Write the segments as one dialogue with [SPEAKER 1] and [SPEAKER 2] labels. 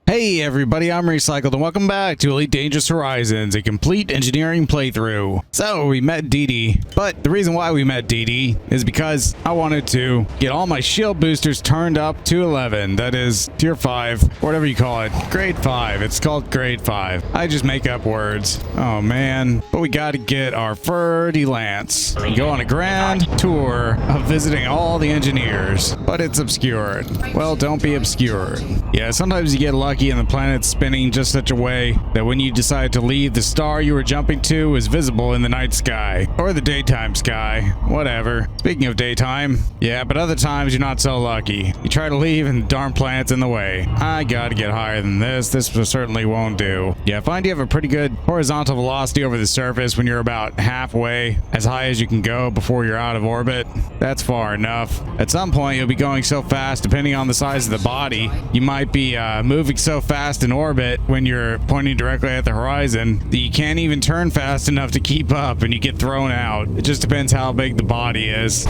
[SPEAKER 1] Hey everybody, I'm Recycled and welcome back to Elite Dangerous Horizons, a complete engineering playthrough. So we met Dee, but the reason why we met Dee is because I wanted to get all my shield boosters turned up to 11. That is tier 5, whatever you call it. Grade 5. It's called grade 5. I just make up words. Oh man. But we gotta get our Fer-de Lance. Go on a grand tour of visiting all the engineers, but it's obscured. Well, don't be obscured. Yeah, sometimes you get lucky and the planet's spinning just such a way that when you decide to leave, the star you were jumping to is visible in the night sky or the daytime sky, whatever. Speaking of daytime, yeah, but other times you're not so lucky. You try to leave and the darn planet's in the way. I gotta get higher than this. This certainly won't do. Yeah, find you have a pretty good horizontal velocity over the surface when you're about halfway as high as you can go before you're out of orbit. That's far enough. At some point you'll be going so fast, depending on the size of the body, you might be moving so fast in orbit when you're pointing directly at the horizon that you can't even turn fast enough to keep up and you get thrown out. It just depends how big the body is.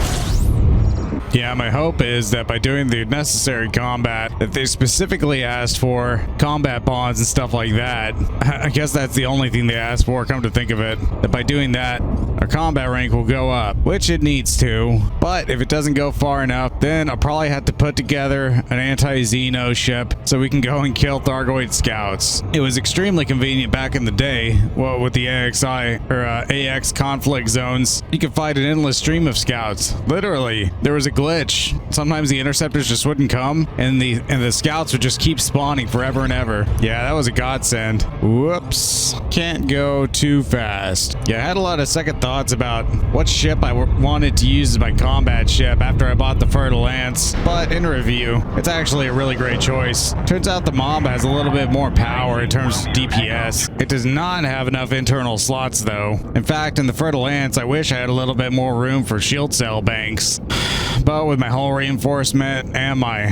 [SPEAKER 1] Yeah, my hope is that by doing the necessary combat that they specifically asked for, combat bonds and stuff like that, I guess that's the only thing they asked for, come to think of it, that by doing that, our combat rank will go up, which it needs to. But if it doesn't go far enough, then I'll probably have to put together an anti-Xeno ship so we can go and kill Thargoid scouts. It was extremely convenient back in the day, well, with the AX conflict zones. You could fight an endless stream of scouts. Literally, there was a glitch. Sometimes the interceptors just wouldn't come, and the scouts would just keep spawning forever and ever. Yeah, that was a godsend. Whoops. Can't go too fast. Yeah, I had a lot of second thoughts about what ship I wanted to use as my combat ship after I bought the Fer-de Lance, but in review, it's actually a really great choice. Turns out the Mamba has a little bit more power in terms of DPS. It does not have enough internal slots though. In fact, in the Fer-de Lance, I wish I had a little bit more room for shield cell banks. But with my hull reinforcement and my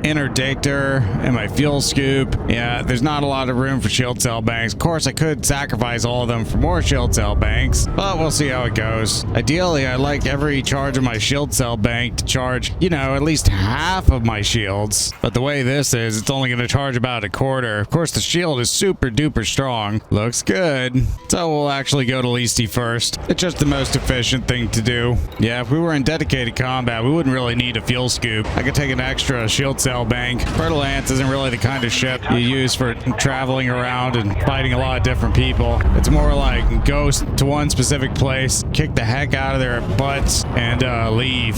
[SPEAKER 1] interdictor and my fuel scoop, yeah, there's not a lot of room for shield cell banks. Of course, I could sacrifice all of them for more shield cell banks, but we'll see how it goes. Ideally, I'd like every charge of my shield cell bank to charge, you know, at least half of my shields. But the way this is, it's only going to charge about a quarter. Of course, the shield is super duper strong. Looks good. So we'll actually go to leasty first. It's just the most efficient thing to do. Yeah, if we were in dedicated combat, we wouldn't really need a fuel scoop. I could take an extra shield cell bank. Fer-de Lance isn't really the kind of ship you use for traveling around and fighting a lot of different people. It's more like go to one specific place, kick the heck out of their butts, and leave.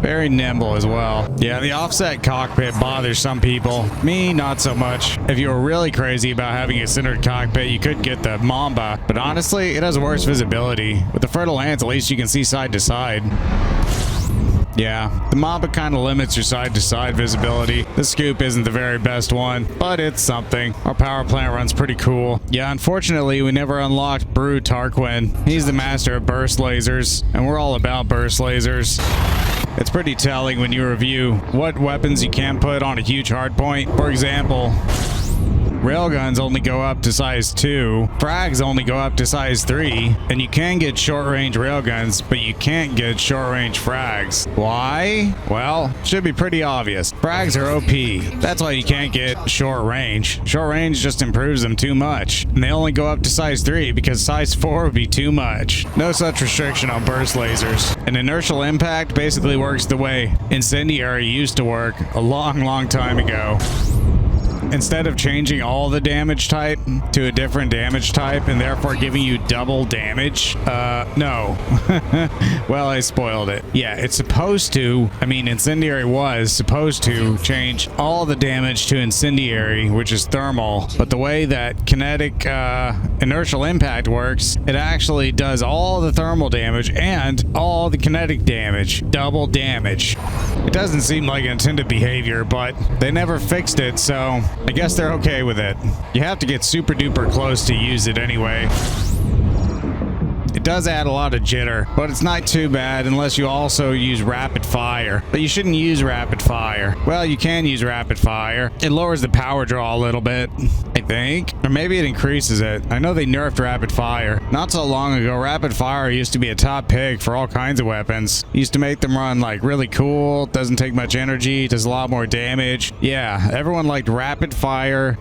[SPEAKER 1] Very nimble as well. Yeah, the offset cockpit bothers some people. Me, not so much. If you were really crazy about having a centered cockpit, you could get the Mamba, but honestly, it has worse visibility. With the Fer-de Lance, at least you can see side to side. Yeah, the Mamba kind of limits your side-to-side visibility. The scoop isn't the very best one, but it's something. Our power plant runs pretty cool. Yeah, unfortunately, we never unlocked Brew Tarquin. He's the master of burst lasers, and we're all about burst lasers. It's pretty telling when you review what weapons you can put on a huge hardpoint. For example, railguns only go up to size 2, frags only go up to size 3, and you can get short-range railguns, but you can't get short-range frags. Why? Well, should be pretty obvious. Frags are OP. That's why you can't get short-range. Short-range just improves them too much, and they only go up to size 3 because size 4 would be too much. No such restriction on burst lasers. An inertial impact basically works the way incendiary used to work a long time ago. Instead of changing all the damage type to a different damage type and therefore giving you double damage, no. Well, I spoiled it. Yeah, it's supposed to, I mean, incendiary was supposed to change all the damage to incendiary, which is thermal, but the way that kinetic inertial impact works, it actually does all the thermal damage and all the kinetic damage, double damage. It doesn't seem like intended behavior, but they never fixed it, so I guess they're okay with it. You have to get super duper close to use it anyway. It does add a lot of jitter, but it's not too bad unless you also use rapid fire. But you shouldn't use rapid fire. Well, you can use rapid fire. It lowers the power draw a little bit, I think. Or maybe it increases it. I know they nerfed rapid fire. Not so long ago, rapid fire used to be a top pick for all kinds of weapons. Used to make them run like really cool, doesn't take much energy, does a lot more damage. Yeah, everyone liked rapid fire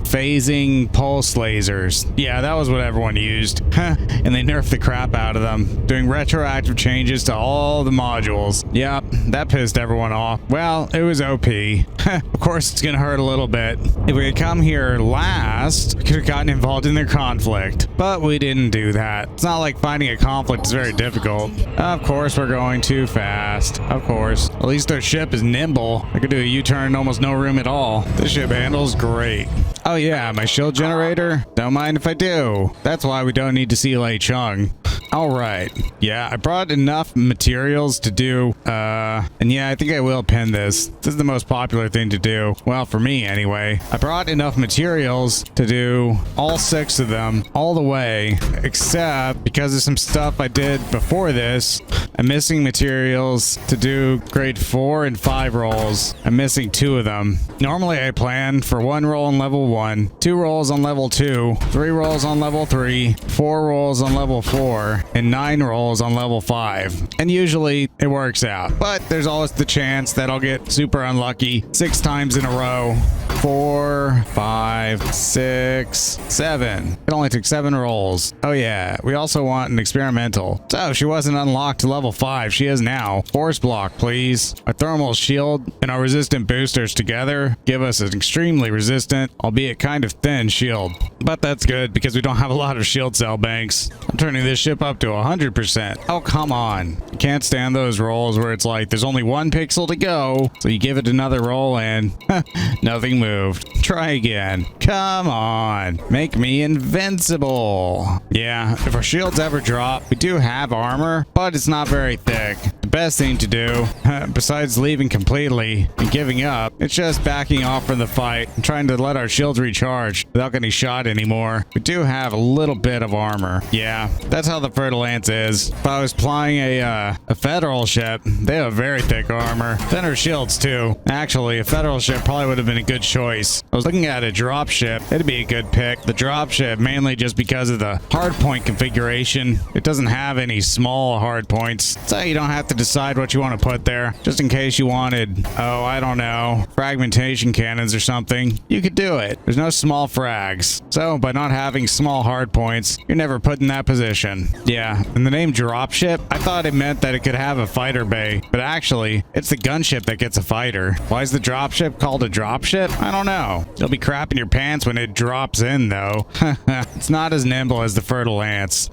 [SPEAKER 1] phasing pulse lasers. Yeah, that was what everyone used. And they nerfed the crap out of them, doing retroactive changes to all the modules. Yep, that pissed everyone off. Well, it was OP. Of course, it's gonna hurt a little bit. If we had come here last, we could have gotten involved in their conflict, but we didn't do that. It's not like finding a conflict is very difficult. Of course, we're going too fast. Of course. At least our ship is nimble. I could do a U-turn in almost no room at all. This ship handles great. Oh yeah, my shield generator? Don't mind if I do. That's why we don't need to see Lei Chung. Alright. Yeah, I brought enough materials to do, and yeah, I think I will pin this. This is the most popular thing to do. Well, for me anyway. I brought enough materials to do all 6 of them all the way, except because of some stuff I did before this, I'm missing materials to do grade 4 and 5 rolls. I'm missing 2 of them. Normally I plan for 1 roll on level 1, 2 rolls on level 2, 3 rolls on level 3, 4 rolls on level 4, and 9 rolls on level 5. And usually it works out. But there's always the chance that I'll get super unlucky 6 times in a row. 4, 5, 6, 7. It only took 7 rolls. Oh yeah, we also want an experimental. So she wasn't unlocked to level 5. She is now. Force block, please. Our thermal shield and our resistant boosters together give us an extremely resistant, albeit kind of thin shield. But that's good because we don't have a lot of shield cell banks. I'm turning this ship up to 100%. Oh, come on. You can't stand those rolls where it's like there's only 1 pixel to go. So you give it another roll and nothing moved. Try again. Come on. Make me invincible. Yeah, if our shields ever drop, we do have armor, but it's not very thick. The best thing to do, besides leaving completely and giving up, it's just backing off from the fight and trying to let our shields recharge without getting shot anymore. We do have a little bit of armor. Yeah, that's how the Fer-de is. If I was flying a federal ship, they have very thick armor. Thinner shields too. Actually, a federal ship probably would have been a good choice. I was looking at a drop ship. It'd be a good pick. The drop ship, mainly just because of the hardpoint configuration. It doesn't have any small hardpoints, so you don't have to decide what you want to put there. Just in case you wanted, oh, I don't know, fragmentation cannons or something, you could do it. There's no small frags. So by not having small hardpoints, you're never put in that position. Yeah, and the name dropship, I thought it meant that it could have a fighter bay, but actually, it's the gunship that gets a fighter. Why is the dropship called a dropship? I don't know. You'll be crapping your pants when it drops in, though. It's not as nimble as the Fer-de,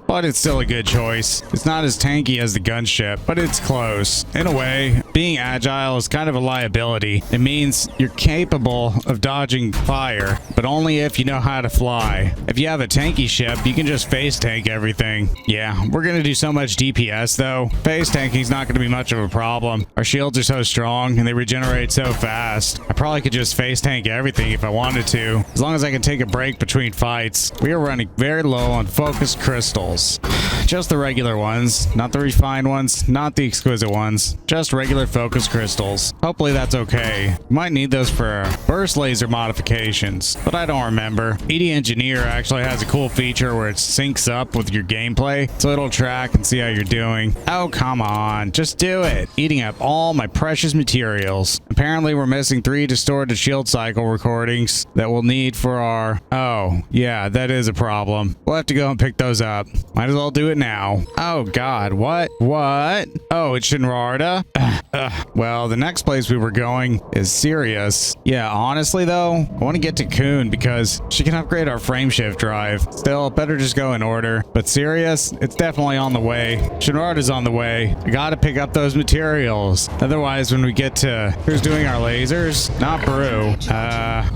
[SPEAKER 1] but it's still a good choice. It's not as tanky as the gunship, but it's close. In a way, being agile is kind of a liability. It means you're capable of dodging fire, but only if you know how to fly. If you have a tanky ship, you can just face tank everything. Yeah, we're gonna do so much DPS though. Face tanking is not gonna be much of a problem. Our shields are so strong and they regenerate so fast. I probably could just face tank everything if I wanted to, as long as I can take a break between fights. We are running very low on focus crystals. Just the regular ones, not the refined ones, not the exquisite ones, just regular focus crystals. Hopefully that's okay. We might need those for burst laser modifications, but I don't remember. ED Engineer actually has a cool feature where it syncs up with your gameplay, so it'll track and see how you're doing. Oh, come on, just do it. Eating up all my precious materials. Apparently we're missing 3 distorted shield cycle recordings that we'll need for our... Oh, yeah, that is a problem. We'll have to go and pick those up. Might as well do it now. Oh god, what? What? Oh, it's Shinrarda? Well, the next place we were going is Sirius. Yeah, honestly though, I want to get to Kuhn because she can upgrade our frameshift drive. Still, better just go in order. But Sirius, it's definitely on the way. Shinrarda's on the way. I gotta pick up those materials. Otherwise, when we get to... Who's doing our lasers? Not Brew.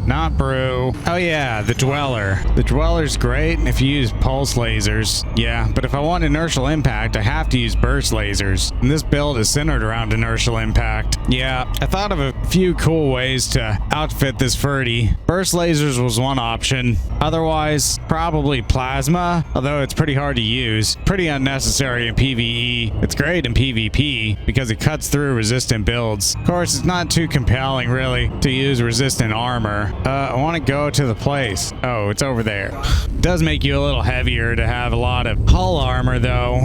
[SPEAKER 1] Not Brew. Oh yeah, the Dweller. The Dweller's great if you use pulse lasers. Yeah, but if I want inertial impact, I have to use burst lasers. And this build is centered around inertial impact. Yeah, I thought of a few cool ways to outfit this Fer-de. Burst lasers was one option. Otherwise, probably plasma, although it's pretty hard to use. Pretty unnecessary in PvE. It's great in PvP because it cuts through resistant builds. Of course, it's not too compelling, really, to use resistant armor. I want to go to the place. Oh, it's over there. It does make you a little heavier to have a lot of hull armor, though.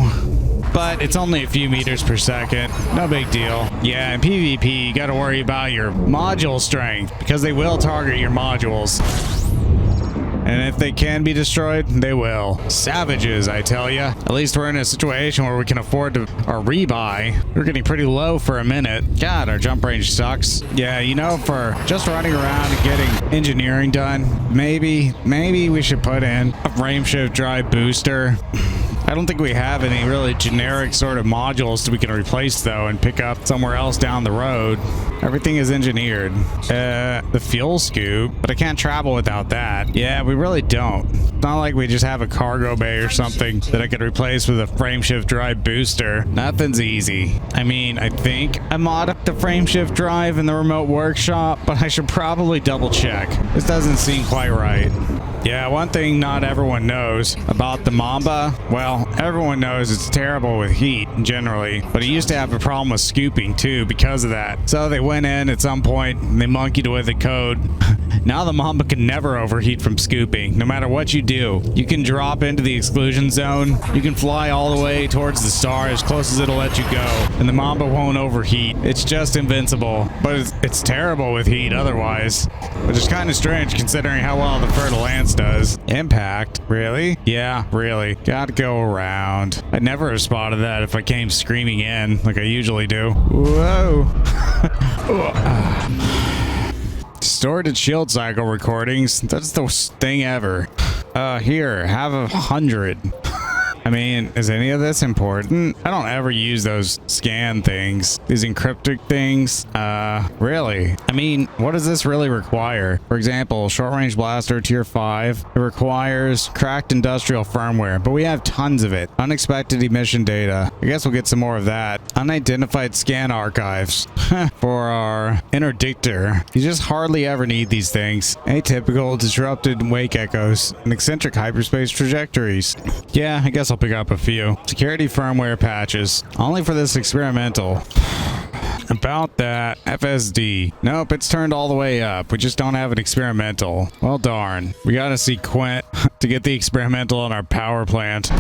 [SPEAKER 1] But it's only a few meters per second. No big deal. Yeah, in PvP, you gotta worry about your module strength because they will target your modules. And if they can be destroyed, they will. Savages, I tell ya. At least we're in a situation where we can afford our rebuy. We're getting pretty low for a minute. God, our jump range sucks. Yeah, you know, for just running around and getting engineering done, maybe we should put in a frameshift drive booster. I don't think we have any really generic sort of modules that we can replace, though, and pick up somewhere else down the road. Everything is engineered. The fuel scoop, but I can't travel without that. Yeah, we really don't. It's not like we just have a cargo bay or something that I could replace with a frameshift drive booster. Nothing's easy. I mean, I think I modded the frameshift drive in the remote workshop, but I should probably double check. This doesn't seem quite right. Yeah, one thing not everyone knows about the Mamba, well, everyone knows it's terrible with heat generally, but it used to have a problem with scooping too because of that. So they went in at some point and they monkeyed with the code. Now the Mamba can never overheat from scooping, no matter what you do. You can drop into the exclusion zone, you can fly all the way towards the star as close as it'll let you go, and the Mamba won't overheat. It's just invincible, but it's terrible with heat otherwise, which is kind of strange considering how well the Fer-de Lance does. Impact? Really? Yeah, really. Gotta go around. I'd never have spotted that if I came screaming in like I usually do. Whoa. Stored at shield cycle recordings. That's the worst thing ever. Here, have 100. I mean, is any of this important? I don't ever use those scan things. These encrypted things. Really? I mean, what does this really require? For example, short-range blaster tier 5. It requires cracked industrial firmware, but we have tons of it. Unexpected emission data. I guess we'll get some more of that. Unidentified scan archives. For our interdictor. You just hardly ever need these things. Atypical, disrupted wake echoes, and eccentric hyperspace trajectories. Yeah, I guess I'll pick up a few. Security firmware patches. Only for this experimental. About that, FSD. Nope, it's turned all the way up. We just don't have an experimental. Well, darn. We gotta see Quint to get the experimental on our power plant.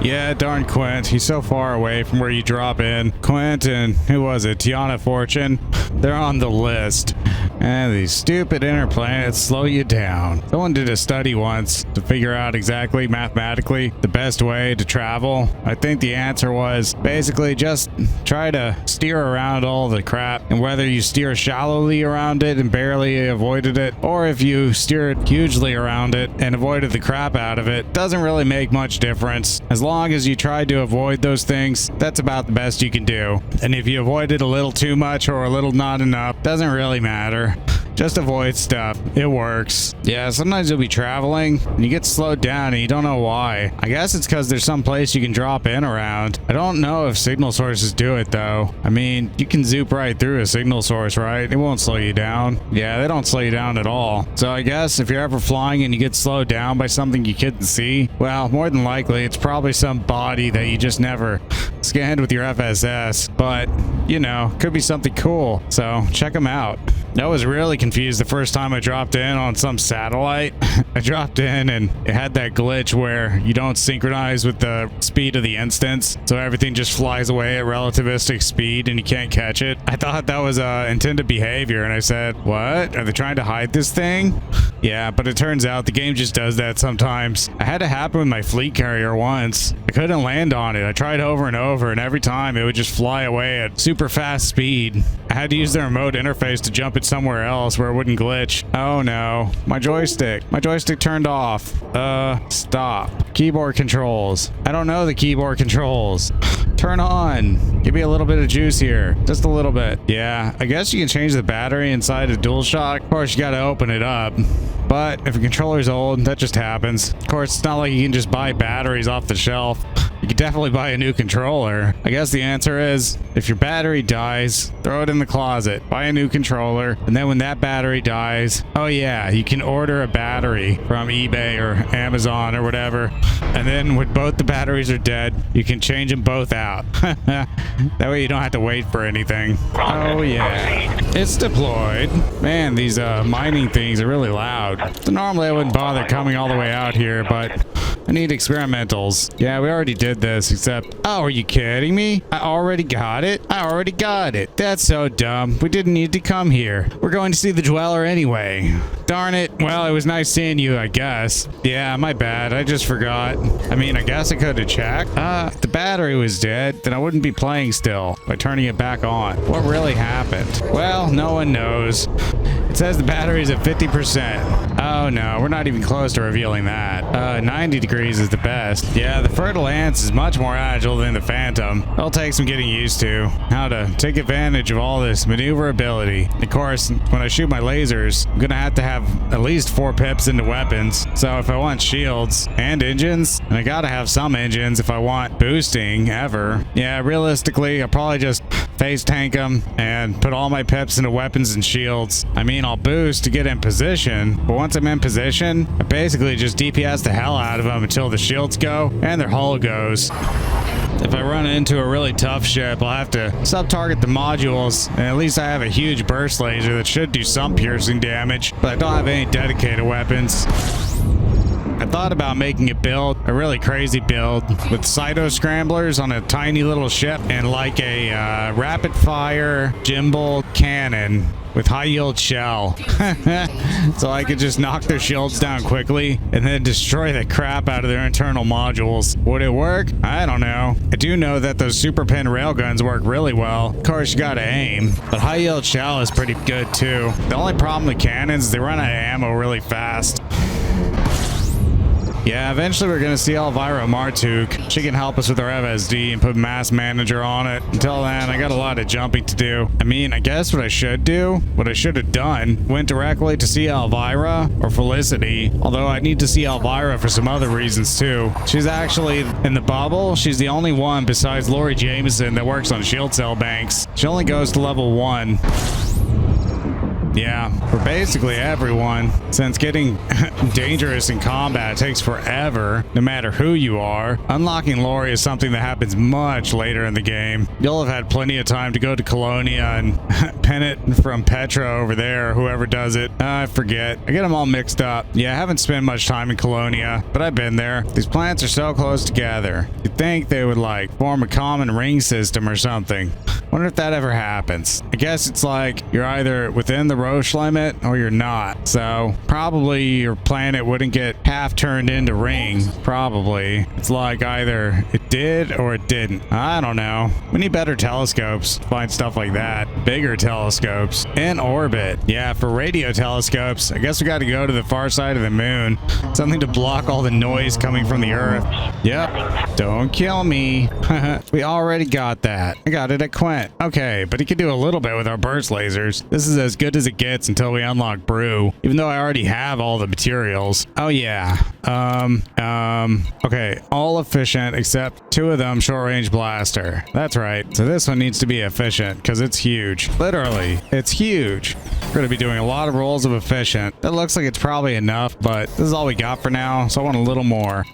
[SPEAKER 1] Yeah, darn Quint. He's so far away from where you drop in. Quint and, who was it, Tiana Fortune? They're on the list. And these stupid inner planets slow you down. Someone did a study once to figure out exactly mathematically the best way to travel. I think the answer was basically just try to steer around all the crap, and whether you steer shallowly around it and barely avoided it, or if you steered hugely around it and avoided the crap out of it, doesn't really make much difference. As long as you try to avoid those things, that's about the best you can do. And if you avoid it a little too much or a little not enough, doesn't really matter. Just avoid stuff. It works. Yeah, sometimes you'll be traveling and you get slowed down and you don't know why. I guess it's because there's some place you can drop in around. I don't know if signal sources do it though. I mean, you can zoop right through a signal source, right? It won't slow you down. Yeah, they don't slow you down at all. So I guess if you're ever flying and you get slowed down by something you couldn't see, well, more than likely it's probably some body that you just never scanned with your FSS. But, you know, could be something cool. So check them out. I was really confused the first time I dropped in on some satellite. I dropped in and it had that glitch where you don't synchronize with the speed of the instance, so everything just flies away at relativistic speed and you can't catch it. I thought that was intended behavior, and I said, what? Are they trying to hide this thing? Yeah, but it turns out the game just does that sometimes. I had it happen with my fleet carrier once. I couldn't land on it. I tried over and over, and every time it would just fly away at super fast speed. I had to use the remote interface to jump it somewhere else where it wouldn't glitch. Oh no, my joystick. My joystick turned off. Stop. Keyboard controls. I don't know the keyboard controls. Turn on. Give me a little bit of juice here. Just a little bit. Yeah, I guess you can change the battery inside a DualShock. Of course, you gotta open it up. But if a controller's old, that just happens. Of course, it's not like you can just buy batteries off the shelf. you could definitely buy a new controller. I guess the answer is, if your battery dies, throw it in the closet, buy a new controller, and then when that battery dies, oh yeah, you can order a battery from eBay or Amazon or whatever, and then when both the batteries are dead, you can change them both out. That way you don't have to wait for anything. Oh yeah, it's deployed. Man, these mining things are really loud. So normally I wouldn't bother coming all the way out here, but I need experimentals. Yeah, we already did this, except... Oh, are you kidding me? I already got it? I already got it. That's so dumb. We didn't need to come here. We're going to see the Dweller anyway. Darn it. Well, it was nice seeing you, I guess. Yeah, my bad. I just forgot. I mean, I guess I could have checked. If the battery was dead, then I wouldn't be playing still by turning it back on. What really happened? Well, no one knows. It says the battery's at 50%. Oh no, we're not even close to revealing that. 90 degrees is the best. Yeah, the Fer-de is much more agile than the Phantom. It'll take some getting used to how to take advantage of all this maneuverability. Of course, when I shoot my lasers, I'm gonna have to have at least 4 pips into weapons. So if I want shields and engines, and I gotta have some engines if I want boosting ever. Yeah, realistically, I'll probably just face tank them and put all my pips into weapons and shields. I mean, I'll boost to get in position, but once I'm in position, I basically just DPS the hell out of them until the shields go and their hull goes. If I run into a really tough ship, I'll have to sub-target the modules, and at least I have a huge burst laser that should do some piercing damage, but I don't have any dedicated weapons. I thought about making a build, a really crazy build, with cyto scramblers on a tiny little ship and like a rapid fire gimbal cannon with high yield shell. So I could just knock their shields down quickly and then destroy the crap out of their internal modules. Would it work? I don't know. I do know that those super pin railguns work really well. Of course, you gotta aim, but high yield shell is pretty good too. The only problem with cannons is they run out of ammo really fast. Yeah, eventually we're going to see Elvira Martuk. She can help us with our FSD and put Mass Manager on it. Until then, I got a lot of jumping to do. I mean, I guess what I should do, what I should have done, went directly to see Elvira or Felicity. Although I need to see Elvira for some other reasons too. She's actually in the bubble. She's the only one besides Lori Jameson that works on shield cell banks. She only goes to level 1. Yeah, for basically everyone, since getting dangerous in combat takes forever, no matter who you are. Unlocking Lori is something that happens much later in the game. You'll have had plenty of time to go to Colonia and pen it from Petra over there, whoever does it. I forget. I get them all mixed up. Yeah, I haven't spent much time in Colonia, but I've been there. These planets are so close together. You'd think they would like form a common ring system or something. Wonder if that ever happens. I guess it's like you're either within the Roche limit or you're not. So probably your planet wouldn't get half turned into ring. Probably. It's like either it did or it didn't. I don't know. We need better telescopes to find stuff like that. Bigger telescopes. In orbit. Yeah, for radio telescopes, I guess we got to go to the far side of the moon. Something to block all the noise coming from the Earth. Yep. Don't kill me. We already got that. I got it at Quent. Okay, but he can do a little bit with our burst lasers. This is as good as it gets until we unlock Brew, even though I already have all the materials. Oh yeah. Okay, all efficient except 2 of them short range blaster. That's right. So this one needs to be efficient because it's huge. Literally, it's huge. We're going to be doing a lot of rolls of efficient. That looks like it's probably enough, but this is all we got for now, so I want a little more.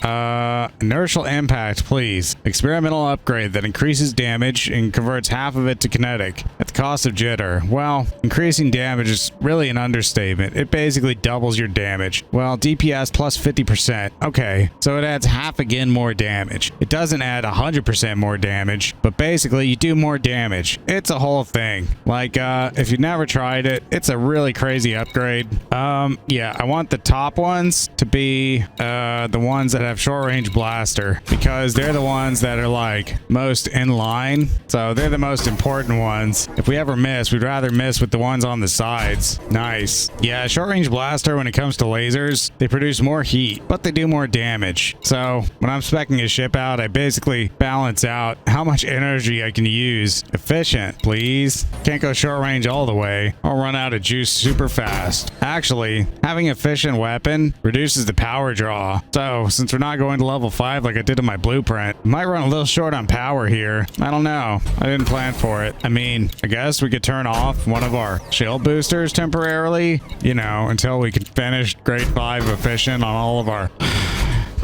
[SPEAKER 1] Inertial impact, please. Experimental upgrade that increases damage and converts half of it to kinetic at the cost of jitter. Well, increasing damage is really an understatement. It basically doubles your damage. Well, DPS plus 50%. Okay, so it adds half again more damage. It doesn't add 100% more damage, but basically you do more damage. It's a whole thing. Like, if you've never tried it, it's a really crazy upgrade. Yeah, I want the top ones to be the ones that have short range blaster because they're the ones that are like most in line. So they're the most important ones. If we ever miss, we'd rather miss with the ones on the sides. Nice. Yeah, short range blaster, when it comes to lasers, they produce more heat, but they do more damage. So when I'm speccing a ship out, I basically balance out how much energy I can use. Efficient, please. Can't go short range all the way. I'll run out of juice super fast. Actually, having efficient weapon reduces reduces the power draw. So since we're not going to level 5 like I did in my blueprint, might run a little short on power here. I don't know. I didn't plan for it. I mean, I guess we could turn off one of our shield boosters temporarily, you know, until we can finish grade 5 efficient on all of our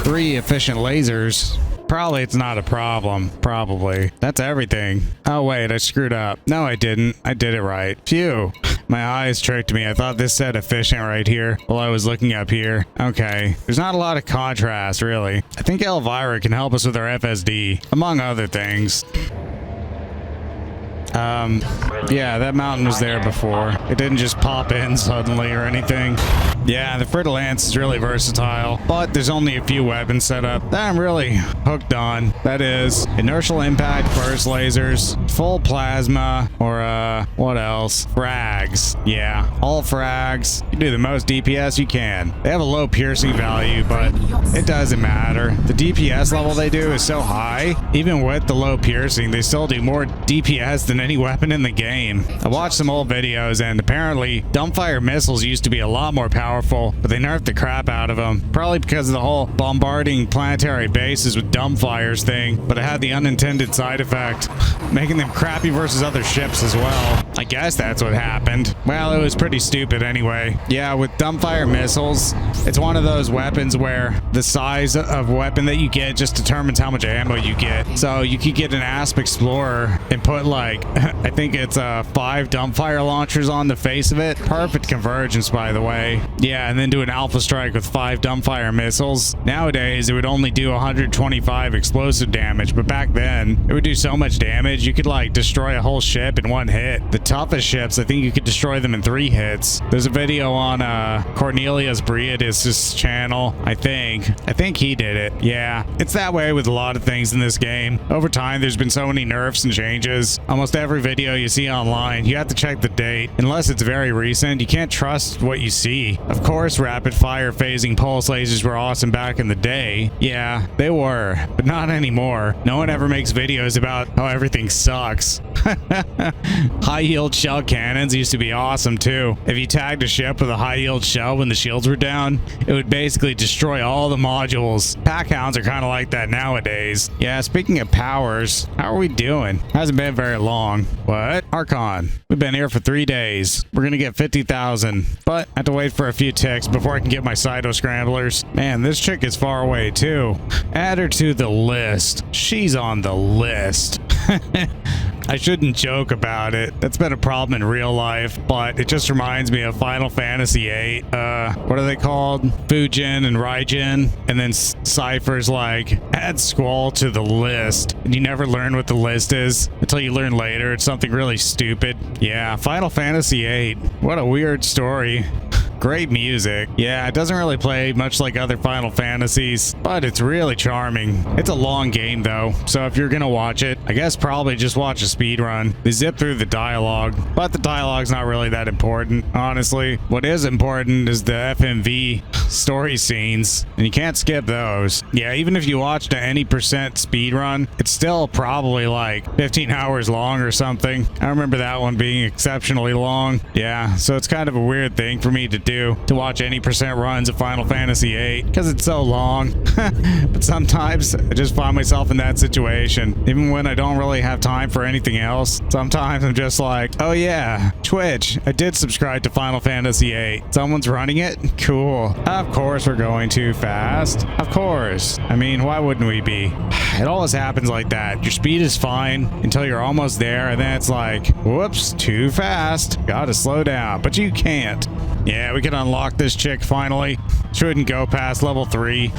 [SPEAKER 1] 3 efficient lasers. Probably it's not a problem. Probably. That's everything. Oh, wait, I screwed up. No, I didn't. I did it right. Phew. My eyes tricked me. I thought this said efficient right here while I was looking up here. Okay. There's not a lot of contrast, really. I think Elvira can help us with our FSD, among other things. Yeah, that mountain was there before. It didn't just pop in suddenly or anything. Yeah, the Fer-de lance is really versatile, but there's only a few weapons set up that I'm really hooked on. That is inertial impact, burst lasers, full plasma, or what else? Frags. Yeah, all frags. You do the most DPS you can. They have a low piercing value, but it doesn't matter. The DPS level they do is so high, even with the low piercing, they still do more DPS than any weapon in the game. I watched some old videos and apparently dumbfire missiles used to be a lot more powerful, but they nerfed the crap out of them. Probably because of the whole bombarding planetary bases with dumbfires thing, but it had the unintended side effect, making them crappy versus other ships as well. I guess that's what happened. Well, it was pretty stupid anyway. Yeah, with dumbfire missiles, it's one of those weapons where the size of weapon that you get just determines how much ammo you get. So you could get an Asp Explorer and put like, I think it's 5 dumbfire launchers on the face of it. Perfect convergence, by the way. Yeah, and then do an alpha strike with 5 dumbfire missiles. Nowadays, it would only do 125 explosive damage, but back then, it would do so much damage, you could like destroy a whole ship in 1 hit. The toughest ships, I think you could destroy them in 3 hits. There's a video on Cornelius Briadis' channel, I think he did it. Yeah, it's that way with a lot of things in this game. Over time, there's been so many nerfs and changes. Almost every video you see online, you have to check the date. Unless it's very recent, you can't trust what you see. Of course, rapid fire phasing pulse lasers were awesome back in the day. Yeah, they were, but not anymore. No one ever makes videos about how everything sucks. High yield shell cannons used to be awesome too. If you tagged a ship with a high yield shell when the shields were down, it would basically destroy all the modules. Pack hounds are kind of like that nowadays. Yeah, speaking of powers, how are we doing? Hasn't been very long. What? Archon. We've been here for 3 days. We're gonna get 50,000, but I have to wait for a few ticks before I can get my Cyto scramblers. Man, this chick is far away too. Add her to the list. She's on the list. I shouldn't joke about it. That's been a problem in real life, but it just reminds me of Final Fantasy VIII. What are they called? Fujin and Raijin. And then Cypher's like, add Squall to the list. And you never learn what the list is until you learn later. It's something really stupid. Yeah, Final Fantasy VIII. What a weird story. Great music. Yeah, it doesn't really play much like other Final Fantasies, but it's really charming. It's a long game though, so if you're gonna watch it, I guess probably just watch a speed run. They zip through the dialogue, but the dialogue's not really that important, honestly. What is important is the FMV story scenes, and you can't skip those. Yeah, even if you watched any percent speed run, it's still probably like 15 hours long or something. I remember that one being exceptionally long. Yeah, so it's kind of a weird thing for me to do, to watch any percent runs of Final Fantasy VIII because it's so long. But sometimes I just find myself in that situation, even when I don't really have time for anything else. Sometimes I'm just like, oh yeah, Twitch, I did subscribe to Final Fantasy VIII. Someone's running it? Cool. Of course we're going too fast. Of course. I mean, why wouldn't we be? It always happens like that. Your speed is fine until you're almost there, and then it's like, whoops, too fast. Gotta slow down, but you can't. Yeah, we can unlock this chick finally. Shouldn't go past level 3.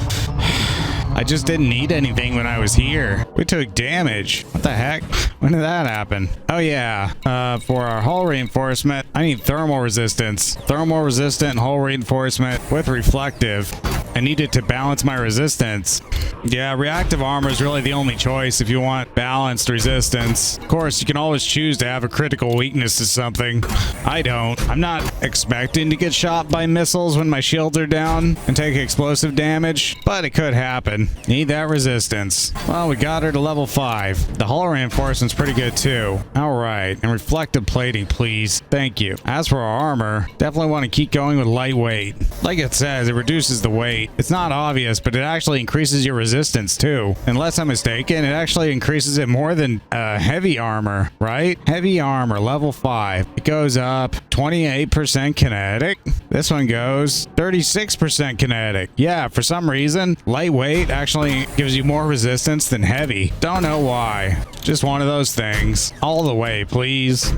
[SPEAKER 1] I just didn't need anything when I was here. We took damage. What the heck? When did that happen? Oh yeah, for our hull reinforcement, I need thermal resistance. Thermal resistant hull reinforcement with reflective. I need it to balance my resistance. Yeah, reactive armor is really the only choice if you want balanced resistance. Of course, you can always choose to have a critical weakness to something. I don't. I'm not expecting to get shot by missiles when my shields are down and take explosive damage, but it could happen. Need that resistance. Well, we got her to level 5. The hull reinforcement's pretty good too. All right, and reflective plating, please. Thank you. As for our armor, definitely want to keep going with lightweight. Like it says, it reduces the weight. It's not obvious, but it actually increases your resistance too. Unless I'm mistaken, it actually increases it more than heavy armor, right? Heavy armor, level 5. It goes up 28% kinetic. This one goes 36% kinetic. Yeah, for some reason, lightweight actually gives you more resistance than heavy. Don't know why. Just one of those things. All the way, please.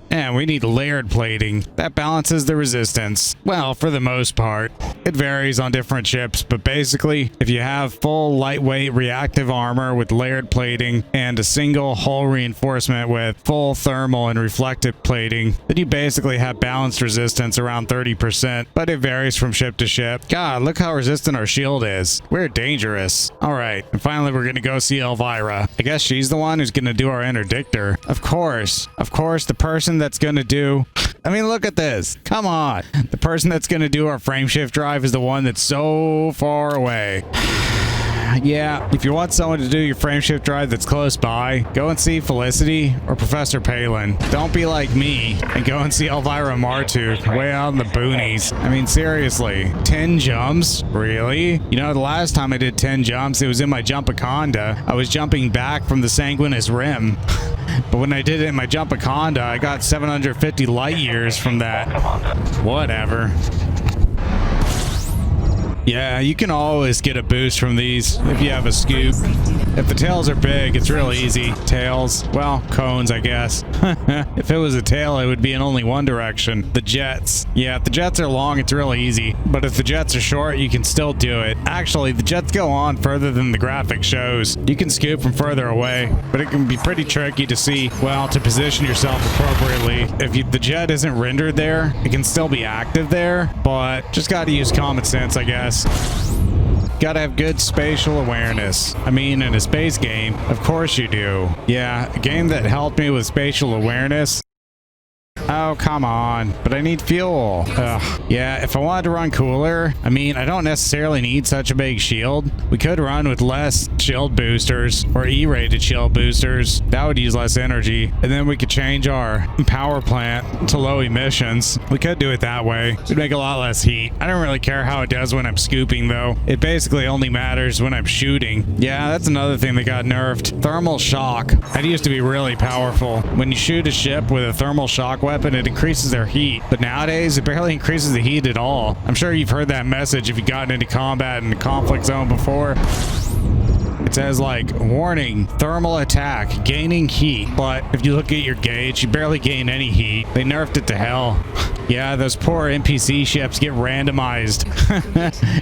[SPEAKER 1] And we need layered plating. That balances the resistance. Well, for the most part. It varies on different ships, but basically, if you have full lightweight reactive armor with layered plating and a single hull reinforcement with full thermal and reflective plating, then you basically have balanced resistance around 30%, but it varies from ship to ship. God, look how resistant our shield is. We're dangerous. All right, and finally, we're going to go see Elvira. I guess she's the one who's going to do our interdictor. Of course, the person that's going to do... I mean, look at this. Come on. The person that's going to do our frameshift drive is the one that's so far away. Yeah, if you want someone to do your frameshift drive that's close by, go and see Felicity or Professor Palin. Don't be like me and go and see Elvira Martuk way out in the boonies. I mean, seriously, 10 jumps? Really? You know, the last time I did 10 jumps, it was in my Jumpaconda. I was jumping back from the Sanguinis Rim. But when I did it in my Jumpaconda, I got 750 light years from that. Whatever. Yeah, you can always get a boost from these if you have a scoop. If the tails are big, it's real easy. Tails, well, cones, I guess. If it was a tail, it would be in only one direction. The jets. Yeah, if the jets are long, it's real easy. But if the jets are short, you can still do it. Actually, the jets go on further than the graphic shows. You can scoop from further away, but it can be pretty tricky to see, well, to position yourself appropriately. If the jet isn't rendered there, it can still be active there, but just gotta use common sense, I guess. Gotta have good spatial awareness. I mean, in a space game, of course you do. Yeah, a game that helped me with spatial awareness. Oh, come on. But I need fuel. Ugh. Yeah, if I wanted to run cooler, I mean, I don't necessarily need such a big shield. We could run with less shield boosters or E-rated shield boosters. That would use less energy. And then we could change our power plant to low emissions. We could do it that way. It'd make a lot less heat. I don't really care how it does when I'm scooping, though. It basically only matters when I'm shooting. Yeah, that's another thing that got nerfed. Thermal shock. That used to be really powerful. When you shoot a ship with a thermal shock weapon, it increases their heat, but nowadays it barely increases the heat at all. I'm sure you've heard that message if you've gotten into combat in a conflict zone before. It says like, warning, thermal attack, gaining heat. But if you look at your gauge, you barely gain any heat. They nerfed it to hell. Yeah, those poor NPC ships get randomized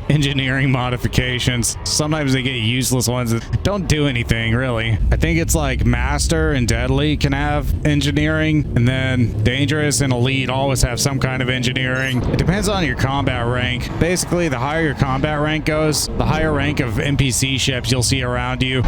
[SPEAKER 1] engineering modifications. Sometimes they get useless ones that don't do anything, really. I think it's like Master and Deadly can have engineering, and then Dangerous and Elite always have some kind of engineering. It depends on your combat rank. Basically, the higher your combat rank goes, the higher rank of NPC ships you'll see around you.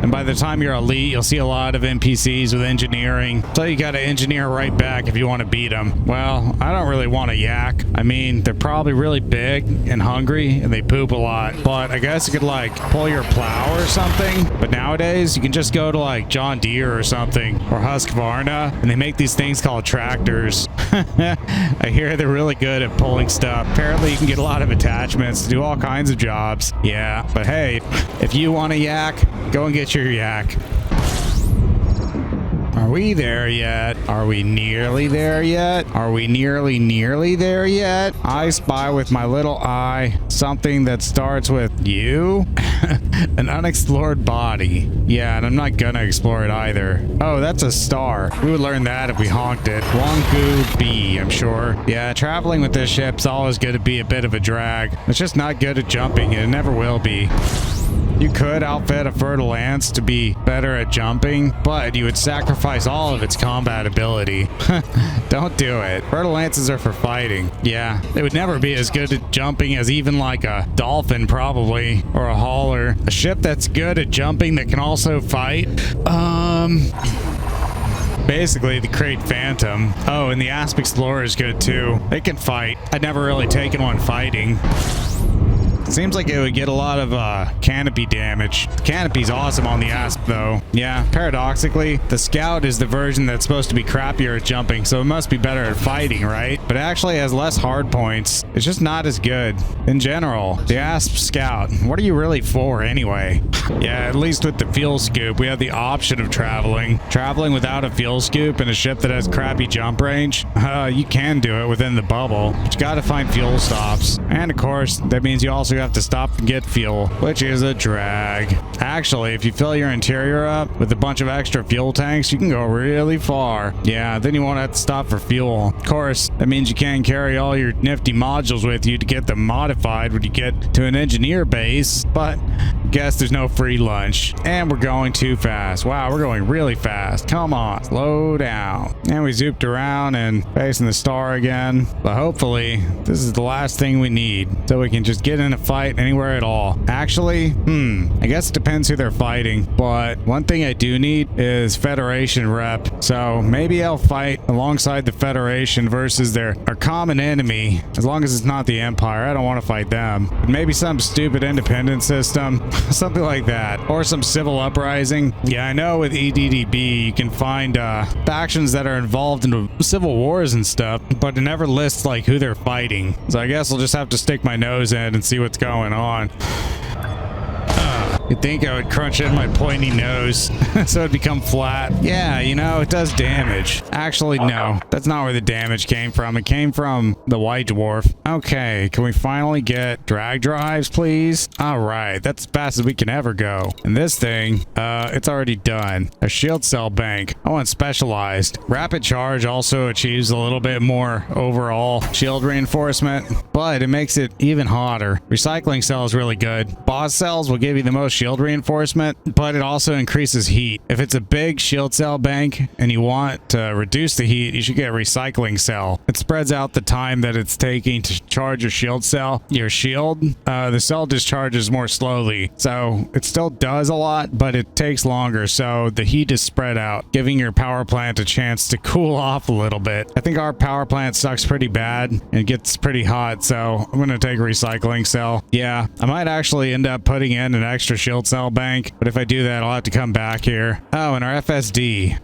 [SPEAKER 1] And by the time you're elite, you'll see a lot of NPCs with engineering. So you gotta engineer right back if you want to beat them. Well, I don't really want a yak. I mean, they're probably really big and hungry and they poop a lot. But I guess you could like pull your plow or something. But nowadays, you can just go to like John Deere or something or Husqvarna, and they make these things called tractors. I hear they're really good at pulling stuff. Apparently, you can get a lot of attachments to do all kinds of jobs. Yeah, but hey, if you want a yak, go and get your yak. Are we there yet? Are we nearly there yet? Are we nearly there yet? I spy with my little eye something that starts with you. An unexplored body. Yeah, and I'm not gonna explore it either. Oh, that's a star. We would learn that if we honked it. Wongu B, I'm sure. Yeah, traveling with this ship's always gonna be a bit of a drag. It's just not good at jumping, and it never will be. You could outfit a Fer-de to be better at jumping, but you would sacrifice all of its combat ability. Don't do it. Fer-de are for fighting. Yeah, they would never be as good at jumping as even like a dolphin probably, or a hauler. A ship that's good at jumping that can also fight. Basically the Crate Phantom. Oh, and the Asp Explorer is good too. They can fight. I'd never really taken one fighting. Seems like it would get a lot of canopy damage. The canopy's awesome on the Asp though. Yeah, paradoxically, the Scout is the version that's supposed to be crappier at jumping, so it must be better at fighting, right? But it actually has less hard points. It's just not as good. In general, the Asp Scout, what are you really for anyway? Yeah, at least with the fuel scoop, we have the option of traveling. Traveling without a fuel scoop in a ship that has crappy jump range, you can do it within the bubble, but you gotta find fuel stops. And of course, that means you also have to stop and get fuel, which is a drag. Actually, if you fill your interior up with a bunch of extra fuel tanks, you can go really far. Yeah, then you won't have to stop for fuel. Of course, that means you can't carry all your nifty modules with you to get them modified when you get to an engineer base, but guess there's no free lunch. And we're going too fast. Wow, we're going really fast. Come on, slow down. And we zooped around and facing the star again. But hopefully, this is the last thing we need, so we can just get in a fight anywhere at all. Actually, I guess it depends who they're fighting, but one thing I do need is Federation rep. So maybe I'll fight alongside the Federation versus our common enemy, as long as it's not the Empire. I don't want to fight them. But maybe some stupid independent system, something like that, or some civil uprising. Yeah, I know with EDDB you can find factions that are involved in civil wars and stuff, but it never lists like who they're fighting. So I guess I'll just have to stick my nose in and see what's going on. You'd think I would crunch in my pointy nose so it'd become flat. Yeah, you know, it does damage. Actually, no. That's not where the damage came from. It came from the White Dwarf. Okay, can we finally get drag drives, please? All right, that's as fast as we can ever go. And this thing, it's already done. A shield cell bank. I want specialized. Rapid charge also achieves a little bit more overall shield reinforcement, but it makes it even hotter. Recycling cell is really good. Boss cells will give you the most shield reinforcement, but it also increases heat. If it's a big shield cell bank and you want to reduce the heat, you should get a recycling cell. It spreads out the time that it's taking to charge your shield cell. Your shield, the cell discharges more slowly, so it still does a lot, but it takes longer, so the heat is spread out, giving your power plant a chance to cool off a little bit. I think our power plant sucks pretty bad and gets pretty hot, so I'm gonna take a recycling cell. Yeah, I might actually end up putting in an extra shield cell bank, but if I do that, I'll have to come back here. Oh, and our FSD.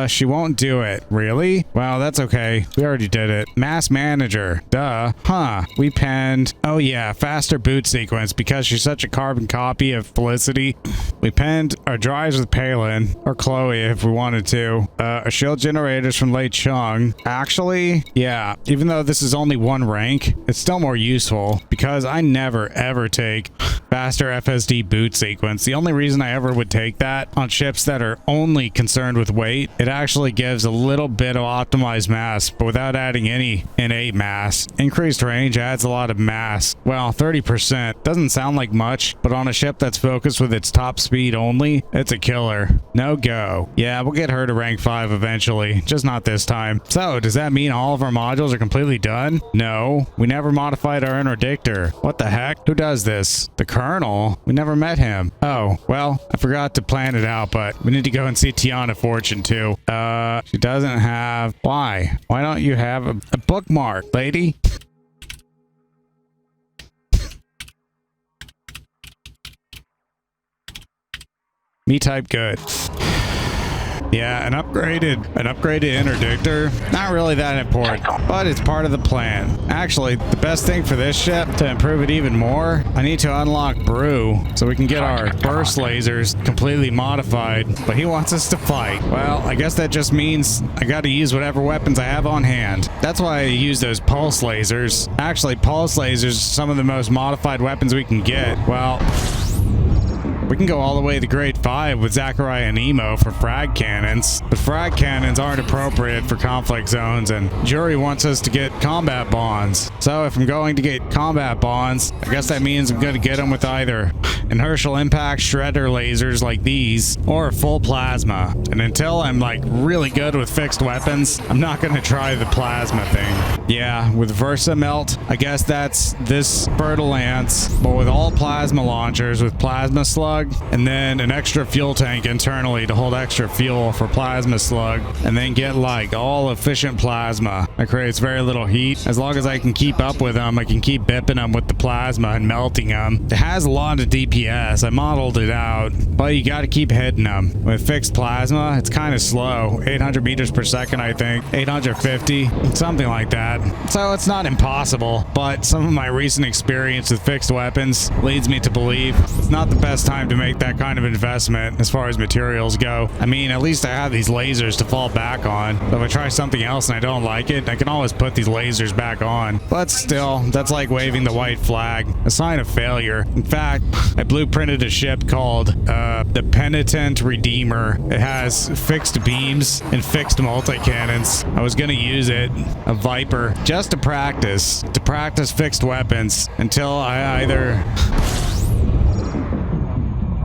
[SPEAKER 1] She won't do it. Really? Wow, that's okay. We already did it. Mass manager. Duh. Huh. We penned. Oh yeah, faster boot sequence because she's such a carbon copy of Felicity. We penned our drives with Palin, or Chloe if we wanted to. Our shield generators from Lei Chung. Actually, yeah, even though this is only one rank, it's still more useful because I never ever take faster FSD boot sequence. The only reason I ever would take that on ships that are only concerned with weight, it actually gives a little bit of optimized mass, but without adding any innate mass. Increased range adds a lot of mass. Well, 30%. Doesn't sound like much, but on a ship that's focused with its top speed only, it's a killer. No go. Yeah, we'll get her to rank 5 eventually, just not this time. So, does that mean all of our modules are completely done? No. We never modified our interdictor. What the heck? Who does this? The Colonel? We never met him. Oh, well, I forgot to plan it out, but we need to go and see Tiana Fortune too. She doesn't have... Why? Why don't you have a bookmark, lady? Me type good. Yeah, an upgraded interdictor, not really that important, but it's part of the plan. Actually, the best thing for this ship, to improve it even more, I need to unlock Brew so we can get our burst lasers completely modified, but he wants us to fight. Well, I guess that just means I gotta use whatever weapons I have on hand. That's why I use those pulse lasers. Actually, pulse lasers are some of the most modified weapons we can get. Well, we can go all the way to grade survive with Zachariah and Emo for frag cannons, but frag cannons aren't appropriate for conflict zones, and Jury wants us to get combat bonds. So if I'm going to get combat bonds, I guess that means I'm going to get them with either inertial impact shredder lasers like these, or full plasma. And until I'm like really good with fixed weapons, I'm not going to try the plasma thing. Yeah, with Versa Melt, I guess that's this Fer-de Lance, but with all plasma launchers with plasma slug, and then an extra fuel tank internally to hold extra fuel for plasma slug, and then get like all efficient plasma that creates very little heat. As long as I can keep up with them, I can keep bipping them with the plasma and melting them. It has a lot of DPS. I modeled it out, but you got to keep hitting them. With fixed plasma, it's kind of slow. 800 meters per second, I think. 850, something like that. So it's not impossible, but some of my recent experience with fixed weapons leads me to believe it's not the best time to make that kind of investment as far as materials go. I mean, at least I have these lasers to fall back on. So if I try something else and I don't like it, I can always put these lasers back on. But still, that's like waving the white flag, a sign of failure. In fact, I blueprinted a ship called the Penitent Redeemer. It has fixed beams and fixed multi-cannons. I was going to use it, a Viper, just to practice fixed weapons until I either...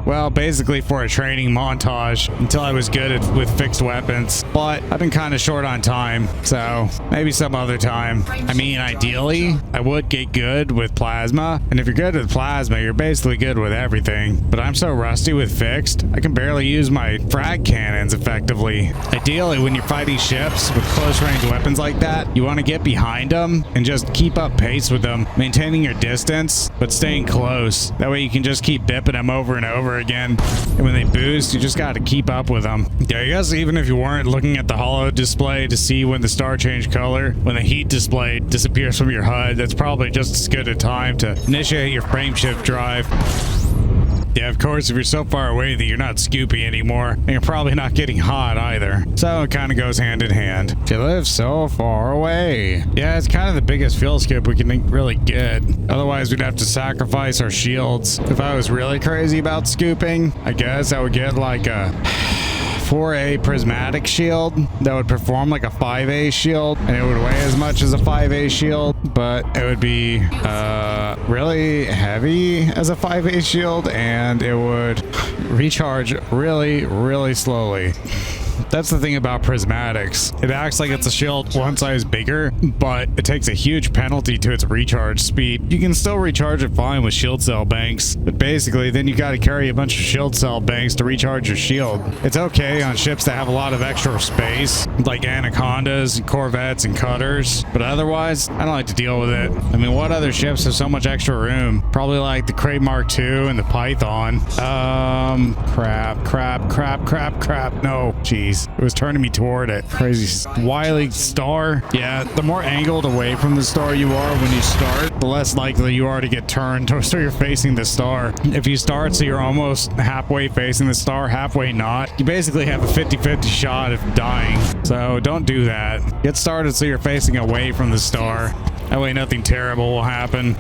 [SPEAKER 1] well, basically for a training montage until I was good with fixed weapons. But I've been kind of short on time, so maybe some other time. I mean, ideally, I would get good with plasma. And if you're good with plasma, you're basically good with everything. But I'm so rusty with fixed, I can barely use my frag cannons effectively. Ideally, when you're fighting ships with close range weapons like that, you want to get behind them and just keep up pace with them, maintaining your distance, but staying close. That way you can just keep bipping them over and over again, and when they boost, you just got to keep up with them. Yeah, I guess even if you weren't looking at the holo display to see when the star changed color, when the heat display disappears from your HUD, that's probably just as good a time to initiate your frame shift drive. Yeah, of course, if you're so far away that you're not scoopy anymore, and you're probably not getting hot either. So it kind of goes hand in hand. You live so far away. Yeah, it's kind of the biggest fuel skip we can really get. Otherwise, we'd have to sacrifice our shields. If I was really crazy about scooping, I guess I would get like a 4A prismatic shield that would perform like a 5A shield, and it would weigh as much as a 5A shield, but it would be really heavy as a 5A shield, and it would recharge really slowly. That's the thing about prismatics. It acts like it's a shield one size bigger, but it takes a huge penalty to its recharge speed. You can still recharge it fine with shield cell banks, but basically then you got to carry a bunch of shield cell banks to recharge your shield. It's okay on ships that have a lot of extra space, like Anacondas, and Corvettes, and Cutters, but otherwise, I don't like to deal with it. I mean, what other ships have so much extra room? Probably like the Crate Mark II and the Python. Crap. No, jeez. It was turning me toward it. Crazy wily star. Yeah, the more angled away from the star you are when you start, the less likely you are to get turned so you're facing the star. If you start so you're almost halfway facing the star, halfway not, you basically have a 50-50 shot of dying. So don't do that. Get started so you're facing away from the star. That way nothing terrible will happen.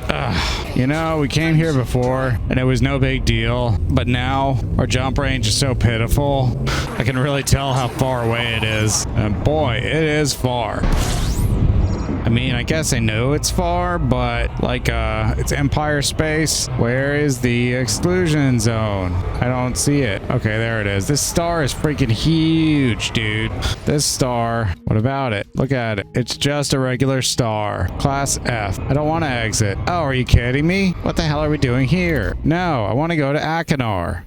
[SPEAKER 1] You know, we came here before and it was no big deal, but now our jump range is so pitiful. I can really tell how far away it is. And boy, it is far. I mean, I guess I know it's far, but like, it's Empire space. Where is the exclusion zone? I don't see it. Okay, there it is. This star is freaking huge, dude. This star, what about it? Look at it. It's just a regular star. Class F. I don't want to exit. Oh, are you kidding me? What the hell are we doing here? No, I want to go to Achenar.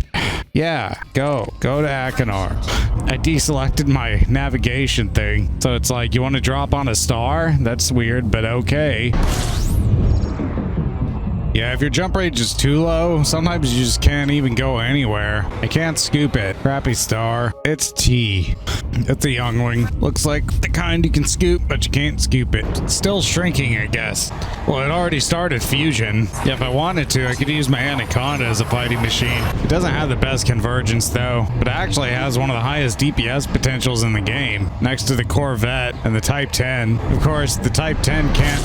[SPEAKER 1] Yeah, go to Achenar. I deselected my navigation thing. So it's like, you want to drop on a star? That's weird, but okay. Yeah, if your jump range is too low, sometimes you just can't even go anywhere. I can't scoop it. Crappy star. It's T. It's a youngling. Looks like the kind you can scoop, but you can't scoop it. It's still shrinking, I guess. Well, it already started fusion. Yeah, if I wanted to, I could use my Anaconda as a fighting machine. It doesn't have the best convergence, though, but it actually has one of the highest DPS potentials in the game, next to the Corvette and the Type 10. Of course, the Type 10 can't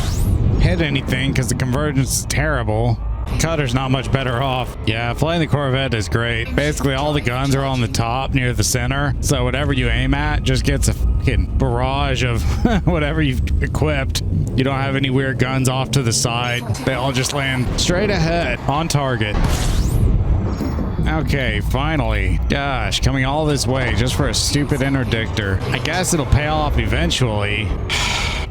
[SPEAKER 1] hit anything because the convergence is terrible. Cutter's not much better off. Yeah, flying the Corvette is great. Basically, all the guns are on the top near the center. So whatever you aim at just gets a fucking barrage of whatever you've equipped. You don't have any weird guns off to the side. They all just land straight ahead on target. Okay, finally. Gosh, coming all this way just for a stupid interdictor. I guess it'll pay off eventually.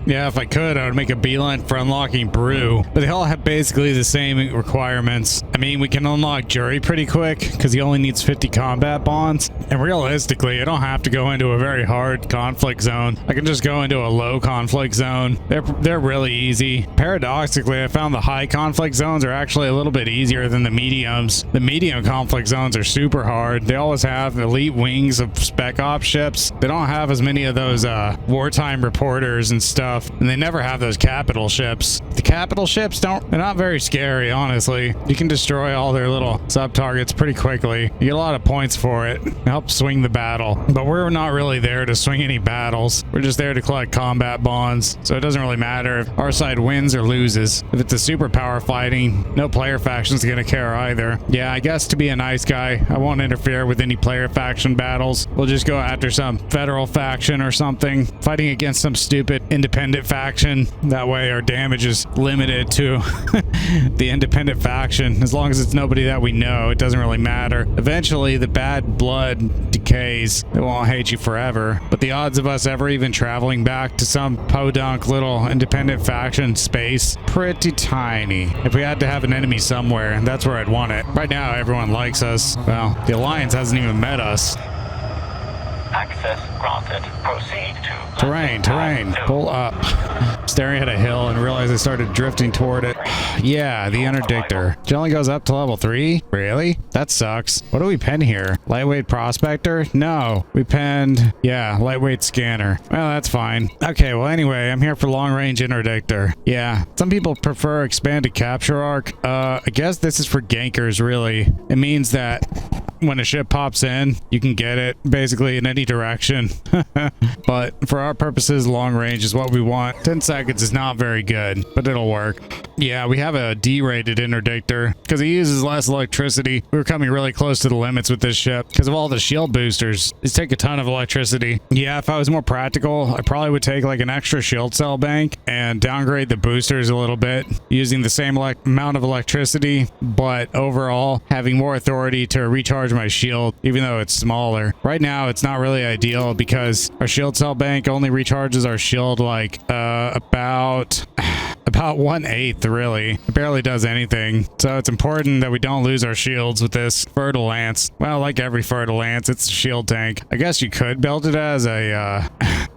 [SPEAKER 1] Yeah, if I could, I would make a beeline for unlocking Brew. But they all have basically the same requirements. I mean, we can unlock Jury pretty quick because he only needs 50 combat bonds. And realistically, I don't have to go into a very hard conflict zone. I can just go into a low conflict zone. They're really easy. Paradoxically, I found the high conflict zones are actually a little bit easier than the mediums. The medium conflict zones are super hard. They always have elite wings of spec ops ships. They don't have as many of those wartime reporters and stuff. And they never have those capital ships. The capital ships they're not very scary, honestly. You can destroy all their little sub-targets pretty quickly. You get a lot of points for it. It helps swing the battle. But we're not really there to swing any battles. We're just there to collect combat bonds. So it doesn't really matter if our side wins or loses. If it's a superpower fighting, no player faction's gonna care either. Yeah, I guess to be a nice guy, I won't interfere with any player faction battles. We'll just go after some federal faction or something, fighting against some stupid independent faction. That way our damage is limited to the independent faction. As long as it's nobody that we know, it doesn't really matter. Eventually the bad blood decays. It won't hate you forever. But the odds of us ever even traveling back to some podunk little independent faction space, pretty tiny. If we had to have an enemy somewhere, that's where I'd want it. Right now everyone likes us. Well, the Alliance hasn't even met us.
[SPEAKER 2] Access granted. Proceed to
[SPEAKER 1] Terrain. Pull up. Staring at a hill and realized I started drifting toward it. Yeah, the interdictor. It only goes up to level 3? Really? That sucks. What do we pen here? Lightweight prospector? No. We penned, yeah, lightweight scanner. Well, that's fine. Okay, well anyway, I'm here for long range interdictor. Yeah, some people prefer expanded capture arc. I guess this is for gankers, really. It means that when a ship pops in, you can get it basically in any direction. But for our purposes, long range is what we want. 10 seconds is not very good, but it'll work. Yeah, we have a D-rated interdictor because it uses less electricity. We were coming really close to the limits with this ship because of all the shield boosters. These take a ton of electricity. Yeah, if I was more practical, I probably would take like an extra shield cell bank and downgrade the boosters a little bit using the same amount of electricity, but overall having more authority to recharge my shield, even though it's smaller. Right now, it's not really ideal because our shield cell bank only recharges our shield like about 1/8, really. It barely does anything. So it's important that we don't lose our shields with this Fer-de Lance. Well, like every Fer-de Lance, it's a shield tank. I guess you could build it as a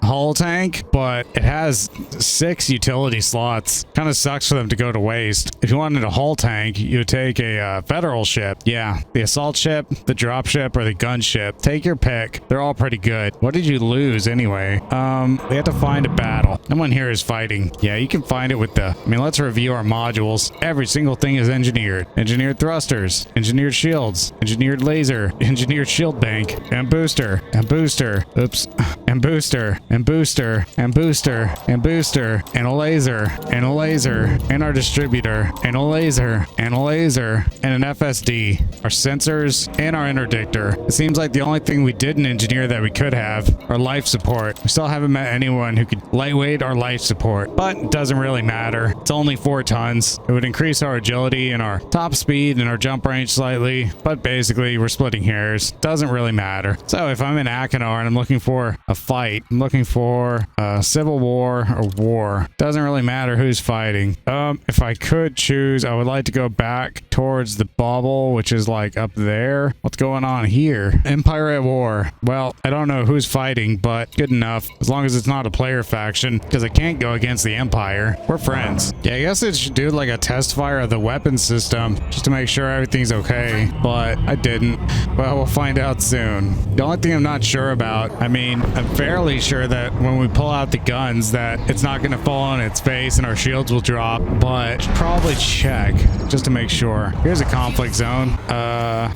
[SPEAKER 1] hull tank, but it has 6 utility slots. Kind of sucks for them to go to waste. If you wanted a hull tank, you would take a federal ship. Yeah, the assault ship, the drop ship, or the gun ship. Take your pick. They're all pretty good. What did you lose anyway? We have to find a battle. Someone here is fighting. Yeah, you can find it with the... I mean, let's review our modules. Every single thing is engineered. Engineered thrusters, engineered shields, engineered laser, engineered shield bank, and booster, and booster. Oops. And booster, and booster, and booster, and booster, and a laser, and a laser, and our distributor, and a laser, and a laser, and an FSD, our sensors, and our interdictor. It seems like the only thing we didn't engineer that we could have are life support. We still haven't met anyone who could lightweight our life support, but it doesn't really matter. It's only 4 tons. It would increase our agility and our top speed and our jump range slightly, but basically we're splitting hairs. Doesn't really matter. So if I'm in Achenar and I'm looking for a fight, I'm looking for a civil war or war. Doesn't really matter who's fighting. If I could choose, I would like to go back towards the bubble, which is like up there. What's going on here? Empire at war. Well, I don't know who's fighting, but good enough. As long as it's not a player faction, because I can't go against the Empire. We're friends. Yeah, I guess it should do like a test fire of the weapon system just to make sure everything's okay, but I didn't. Well, we'll find out soon. The only thing I'm not sure about, I mean, I'm fairly sure that when we pull out the guns that it's not going to fall on its face and our shields will drop, but probably check just to make sure. Here's a conflict zone.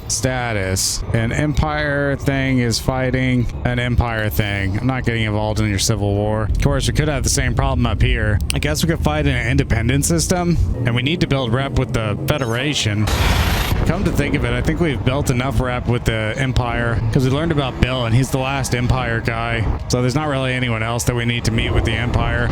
[SPEAKER 1] Status. An Empire thing is fighting an Empire thing. I'm not getting involved in your civil war. Of course, we could have the same problem up here. I guess we could fight in an independent system, and we need to build rep with the Federation. Come to think of it, I think we've built enough rep with the Empire because we learned about Bill and he's the last Empire guy. So there's not really anyone else that we need to meet with the Empire.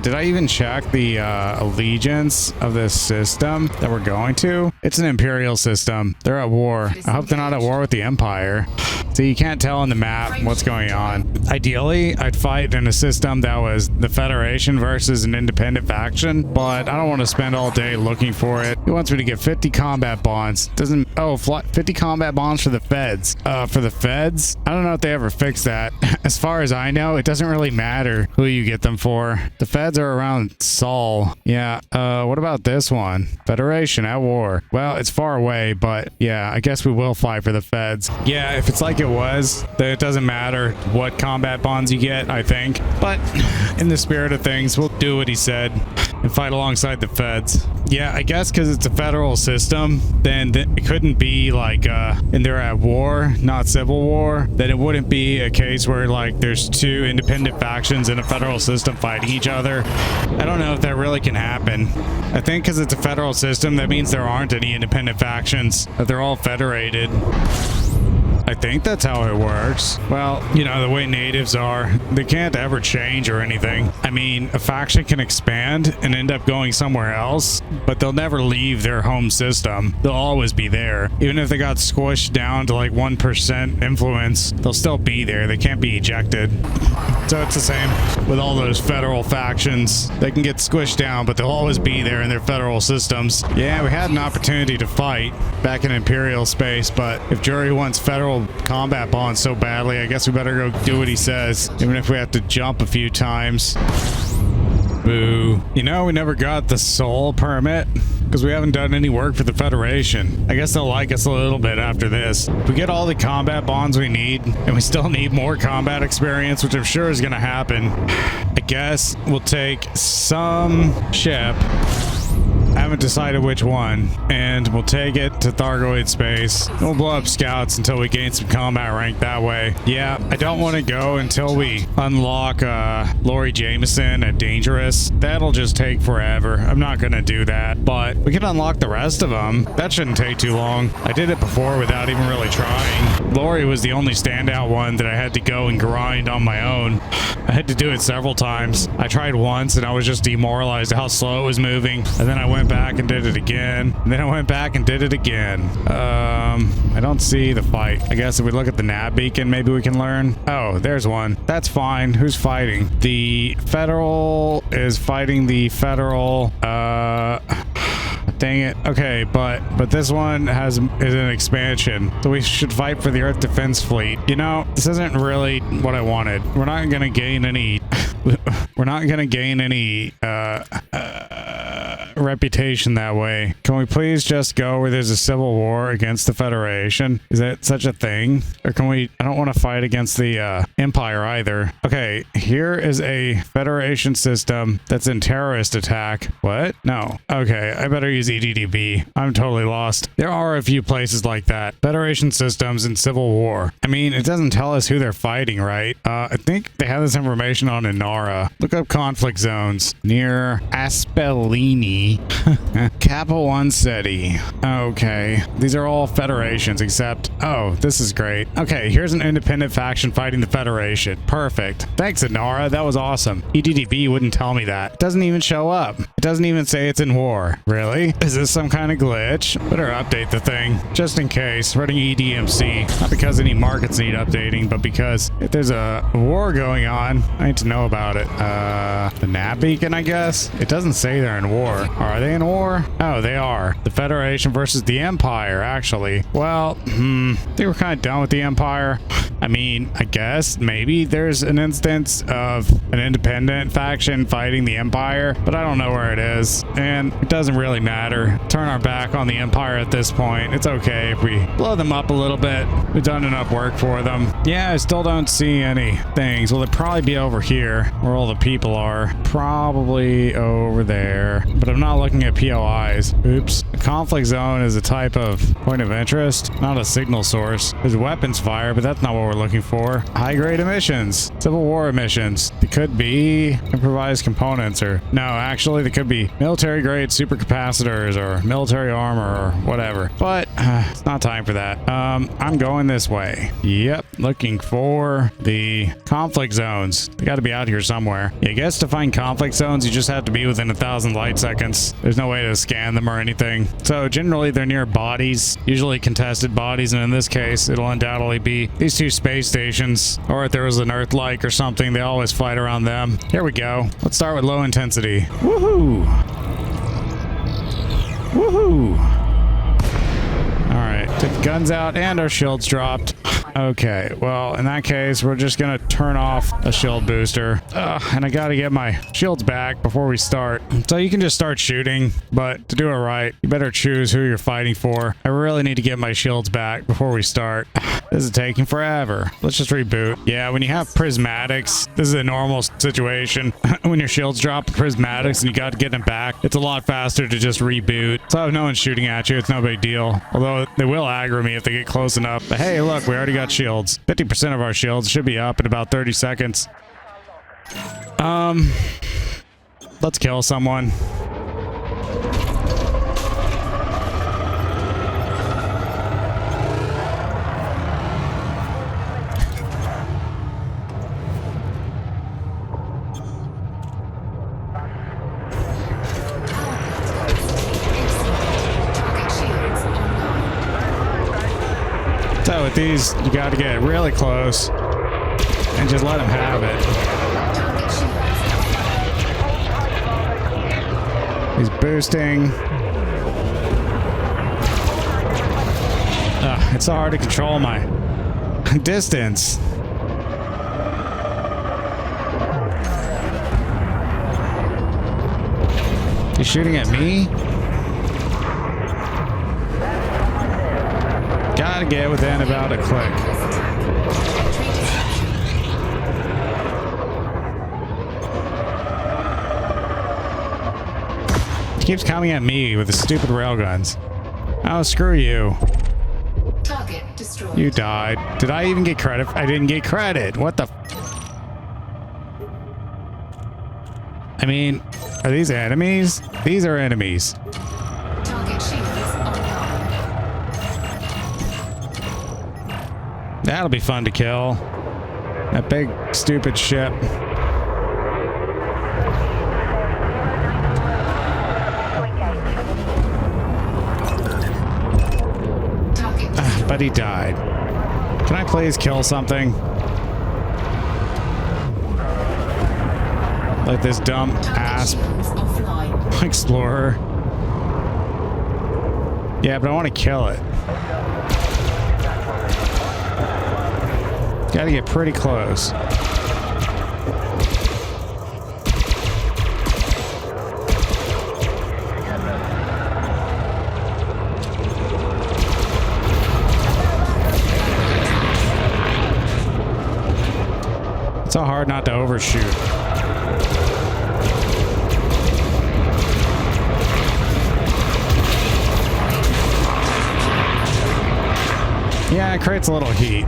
[SPEAKER 1] Did I even check the allegiance of this system that we're going to? It's an Imperial system. They're at war. I hope they're not at war with the Empire. So you can't tell on the map what's going on. Ideally, I'd fight in a system that was the Federation versus an independent faction, but I don't want to spend all day looking for it. He wants me to get 50 combat bonds. 50 combat bonds for the feds. For the feds? I don't know if they ever fix that. As far as I know, it doesn't really matter who you get them for. The feds are around Saul. Yeah, what about this one? Federation at war. Well, it's far away, but yeah, I guess we will fight for the feds. Yeah, if it's like it was, then it doesn't matter what combat bonds you get, I think. But in the spirit of things, we'll do what he said and fight alongside the feds. Yeah, I guess because it's a federal system, then it couldn't be like, and they're at war, not civil war, then it wouldn't be a case where like there's two independent factions in a federal system fighting each other. I don't know if that really can happen. I think because it's a federal system, that means there aren't any independent factions, that they're all federated. I think that's how it works. Well, you know, the way natives are, they can't ever change or anything. I mean, a faction can expand and end up going somewhere else, but they'll never leave their home system. They'll always be there. Even if they got squished down to like 1% influence, they'll still be there. They can't be ejected. So it's the same with all those federal factions. They can get squished down, but they'll always be there in their federal systems. Yeah, we had an opportunity to fight back in Imperial space, but if Jury wants federal combat bonds so badly, I guess we better go do what he says, even if we have to jump a few times. Boo. You know, we never got the soul permit because we haven't done any work for the Federation. I guess they'll like us a little bit after this. If we get all the combat bonds we need, and we still need more combat experience, which I'm sure is going to happen, I guess we'll take some ship. I haven't decided which one, and we'll take it to Thargoid space. We'll blow up scouts until we gain some combat rank that way. Yeah, I don't want to go until we unlock Lori Jameson at Dangerous. That'll just take forever. I'm not gonna do that, but we can unlock the rest of them. That shouldn't take too long. I did it before without even really trying. Lori was the only standout one that I had to go and grind on my own. I had to do it several times. I tried once and I was just demoralized at how slow it was moving, and then I went back and did it again, and then I went back and did it again. I don't see the fight. I guess if we look at the nav beacon, maybe we can learn. Oh, there's one. That's fine. Who's fighting? The Federal is fighting the Federal. Dang it. Okay, but this one is an expansion, so we should fight for the Earth Defense Fleet. You know, this isn't really what I wanted. We're not gonna gain any. We're not gonna gain any reputation that way. Can we please just go where there's a civil war against the Federation? Is that such a thing? Or can we? I don't want to fight against the Empire either. Okay, here is a Federation system that's in terrorist attack. What? No. Okay, I better use EDDB. I'm totally lost. There are a few places like that. Federation systems in civil war. I mean, it doesn't tell us who they're fighting, right? I think they have this information on Inara. Look up conflict zones near Aspellini. Kappa 1 City. Okay, these are all federations except, oh, this is great. Okay, here's an independent faction fighting the Federation. Perfect. Thanks, Inara. That was awesome. EDDB wouldn't tell me that. It doesn't even show up. It doesn't even say it's in war. Really? Is this some kind of glitch? Better update the thing, just in case. Running EDMC. Not because any markets need updating, but because if there's a war going on, I need to know about it. The nav beacon, I guess? It doesn't say they're in war. Are they in war? Oh, they are. The Federation versus the Empire, actually. Well, I think we're kind of done with the Empire. I mean, I guess maybe there's an instance of an independent faction fighting the Empire, but I don't know where it is, and it doesn't really matter. Turn our back on the Empire at this point. It's okay if we blow them up a little bit. We've done enough work for them. Yeah, I still don't see any things. Well, they'd probably be over here where all the people are. Probably over there, but I'm not looking at POIs. Oops. A conflict zone is a type of point of interest, not a signal source. There's weapons fire, but that's not what we're looking for. High-grade emissions, Civil War emissions. They could be improvised components, or no, actually, they could be military-grade supercapacitors or military armor or whatever. But it's not time for that. I'm going this way. Yep, looking for the conflict zones. They got to be out here somewhere. Yeah, I guess to find conflict zones, you just have to be within 1,000 light seconds. There's no way to scan them or anything. So generally, they're near bodies, usually contested bodies, and in this case, it'll undoubtedly be these two space stations, or if there was an Earth-like or something, they always fight around them. Here we go. Let's start with low intensity. Woohoo! Woohoo! All right, took the guns out and our shields dropped. Okay, well, in that case, we're just gonna turn off a shield booster. And I gotta get my shields back before we start. So you can just start shooting, but to do it right, you better choose who you're fighting for. I really need to get my shields back before we start. This is taking forever. Let's just reboot. Yeah, when you have prismatics, this is a normal situation. When your shields drop the prismatics and you got to get them back, it's a lot faster to just reboot. So if no one's shooting at you, it's no big deal. Although they will aggro me if they get close enough. But hey, look, we already got shields. 50% of our shields should be up in about 30 seconds. Let's kill someone. So with these, you got to get really close and just let them have it. He's boosting. It's so hard to control my distance. He's shooting at me? Gotta get within about a click. He keeps coming at me with the stupid railguns. Oh, screw you.
[SPEAKER 3] Target destroyed.
[SPEAKER 1] You died. Did I even get credit? I didn't get credit. What the? I mean, are these enemies? These are enemies.
[SPEAKER 3] Target shields online.
[SPEAKER 1] That'll be fun to kill. That big, stupid ship. But he died. Can I please kill something? Like this dumb ass explorer. Yeah, but I want to kill it. Gotta get pretty close. It's so hard not to overshoot. Yeah, it creates a little heat.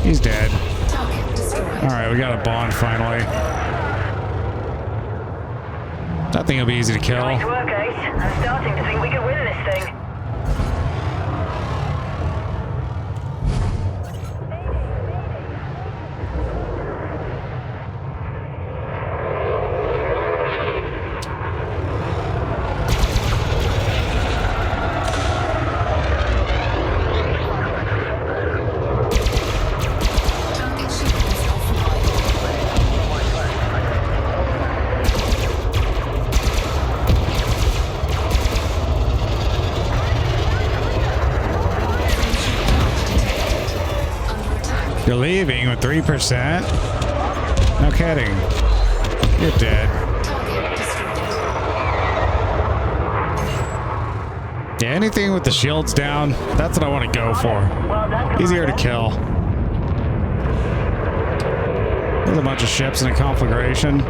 [SPEAKER 1] He's dead. Alright, we got a bond finally. That thing will be easy to kill.
[SPEAKER 4] Nice work, Ace. I'm starting to think we can win this thing.
[SPEAKER 1] You're leaving with 3%? No kidding. You're dead.
[SPEAKER 3] Target destroyed.
[SPEAKER 1] Yeah, anything with the shields down, that's what I want to go for.
[SPEAKER 4] Well done,
[SPEAKER 1] Easier to
[SPEAKER 4] Commander.
[SPEAKER 1] kill. There's a bunch of ships in a conflagration.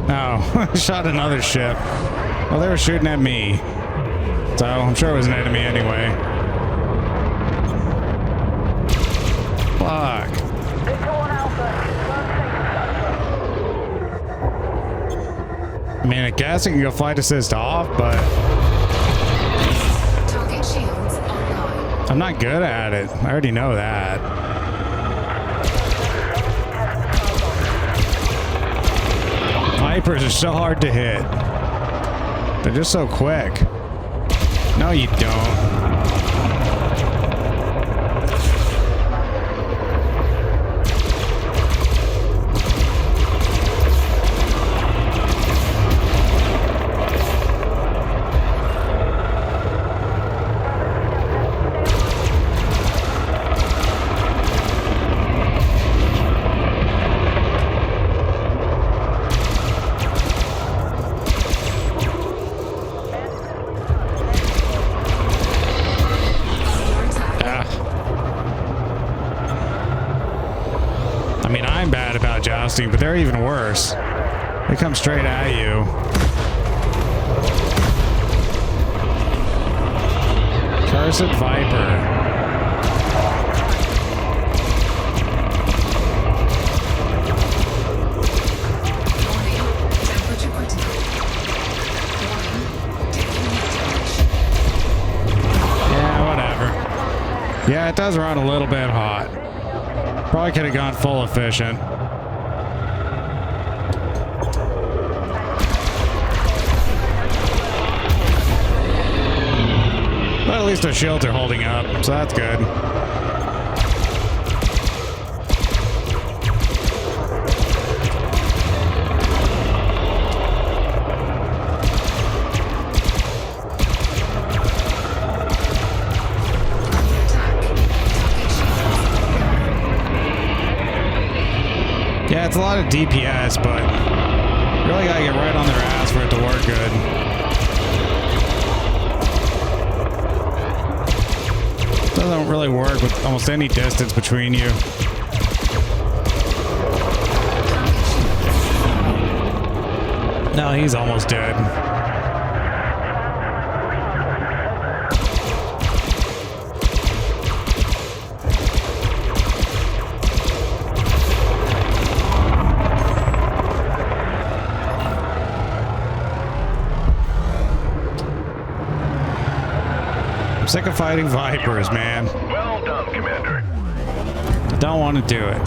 [SPEAKER 1] Oh, shot another ship. Well, they were shooting at me. So I'm sure it was an enemy anyway. Fuck.
[SPEAKER 4] Victor 1 Alpha.
[SPEAKER 1] I mean, I guess I can go flight assist off, but
[SPEAKER 3] Target shields online.
[SPEAKER 1] I'm not good at it. I already know that. Vipers are so hard to hit. They're just so quick. No, you don't. I mean, I'm bad about jousting, but they're even worse. They come straight at you. Cursed Viper.
[SPEAKER 3] Warning. Temperature critical. Warning. Taking heat damage.
[SPEAKER 1] Yeah, whatever. Yeah, it does run a little bit hot. Probably could have gone full efficient. But at least our shields are holding up, so that's good.
[SPEAKER 3] Under attack. Target shields online.
[SPEAKER 1] Yeah, it's a lot of DPS, but you really gotta get right on their ass for it to work good. Doesn't really work with almost any distance between you. No, he's almost dead. I'm sick of fighting Vipers, man.
[SPEAKER 2] Well done, Commander.
[SPEAKER 1] I don't want to do it.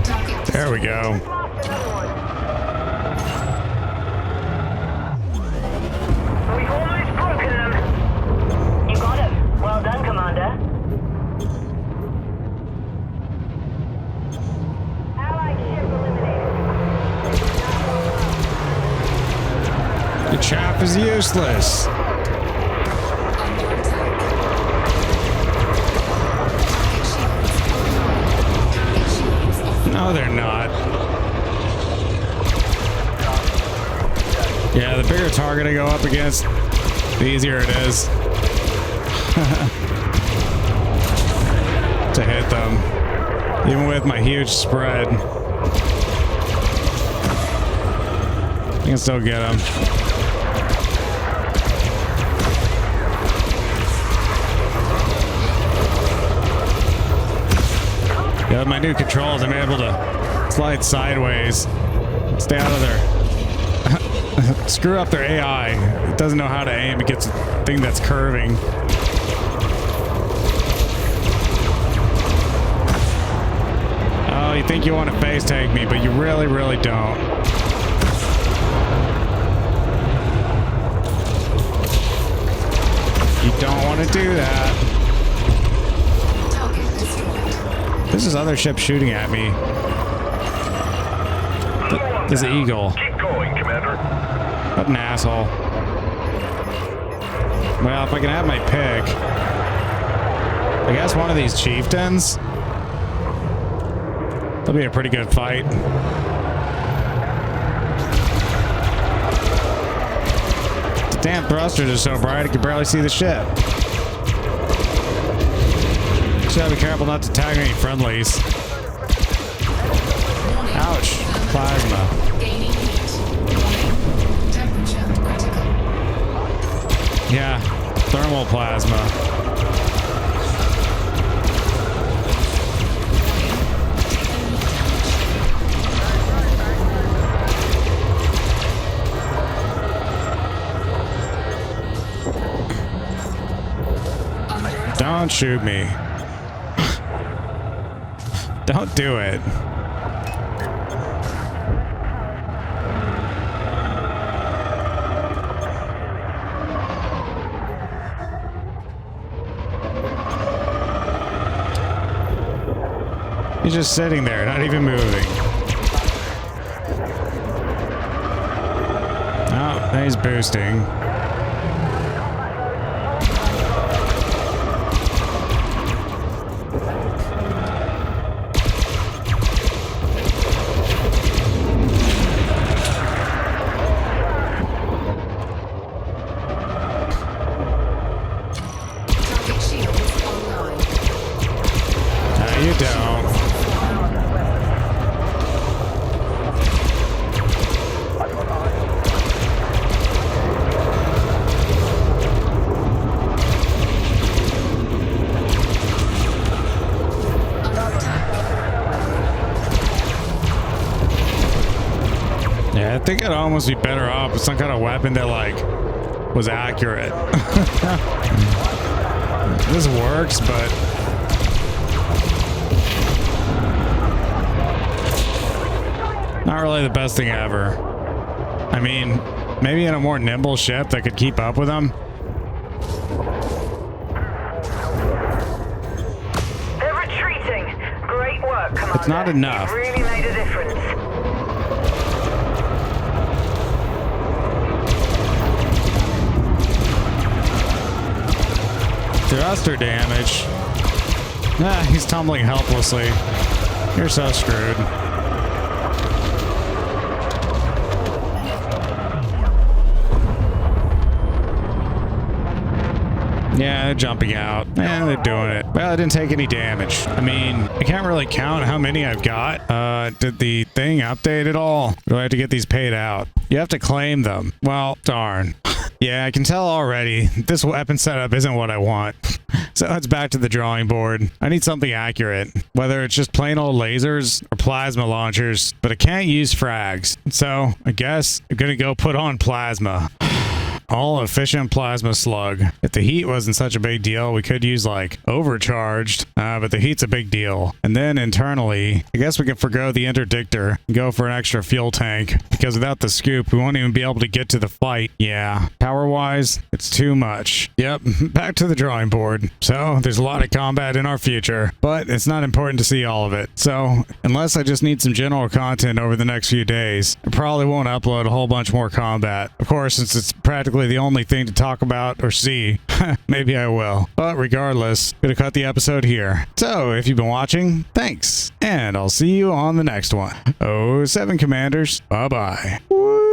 [SPEAKER 3] Target
[SPEAKER 1] There we go.
[SPEAKER 4] We've almost broken them. You got him. Well done, Commander. Allied ship eliminated.
[SPEAKER 1] Your chaff is useless.
[SPEAKER 3] under attack. Target shields online. Target shields offline.
[SPEAKER 1] No, they're not. Yeah, the bigger target I go up against, the easier it is. to hit them, even with my huge spread. I can still get them. Yeah, with my new controls, I'm able to slide sideways, stay out of their, screw up their AI. It doesn't know how to aim against a thing that's curving. Oh, you think you want to face tank me, but you really, really don't. You don't want to do that. This is other ship shooting at me. This is the Eagle.
[SPEAKER 5] Keep going, Commander.
[SPEAKER 1] What an asshole. Well, if I can have my pick, I guess one of these chieftains. That'll be a pretty good fight. The damn thrusters are so bright I can barely see the ship. Gotta be careful not to tag any friendlies. Ouch. Plasma.
[SPEAKER 3] Gaining heat. Warning. Temperature critical.
[SPEAKER 1] Yeah. Thermal plasma. Don't shoot me. Don't do it. He's just sitting there, not even moving. Oh, he's boosting. You don't. Yeah, I think I'd almost be better off with some kind of weapon that, like, was accurate. This works, but... not really the best thing ever. I mean, maybe in a more nimble ship that could keep up with them.
[SPEAKER 4] They're retreating. Great work, Commander.
[SPEAKER 1] It's not enough.
[SPEAKER 4] You've really made a difference.
[SPEAKER 1] Thruster damage. Ah, he's tumbling helplessly. You're so screwed. Yeah, they're jumping out. Yeah, they're doing it. Well, I didn't take any damage. I mean, I can't really count how many I've got. Did the thing update at all? Do I have to get these paid out? You have to claim them. Well, darn. Yeah, I can tell already. This weapon setup isn't what I want. So it's back to the drawing board. I need something accurate, whether it's just plain old lasers or plasma launchers, but I can't use frags. So I guess I'm gonna go put on plasma. All efficient plasma slug. If the heat wasn't such a big deal, we could use like overcharged, but the heat's a big deal. And then internally, I guess we can forgo the interdictor and go for an extra fuel tank, because without the scoop, we won't even be able to get to the fight. Yeah, power wise, it's too much. Yep, back to the drawing board. So there's a lot of combat in our future, but it's not important to see all of it. So unless I just need some general content over the next few days, I probably won't upload a whole bunch more combat. Of course, since it's practically the only thing to talk about or see, maybe I will. But regardless, I'm gonna cut the episode here. So if you've been watching, thanks, and I'll see you on the next one. 07 Commanders, bye bye. Woo!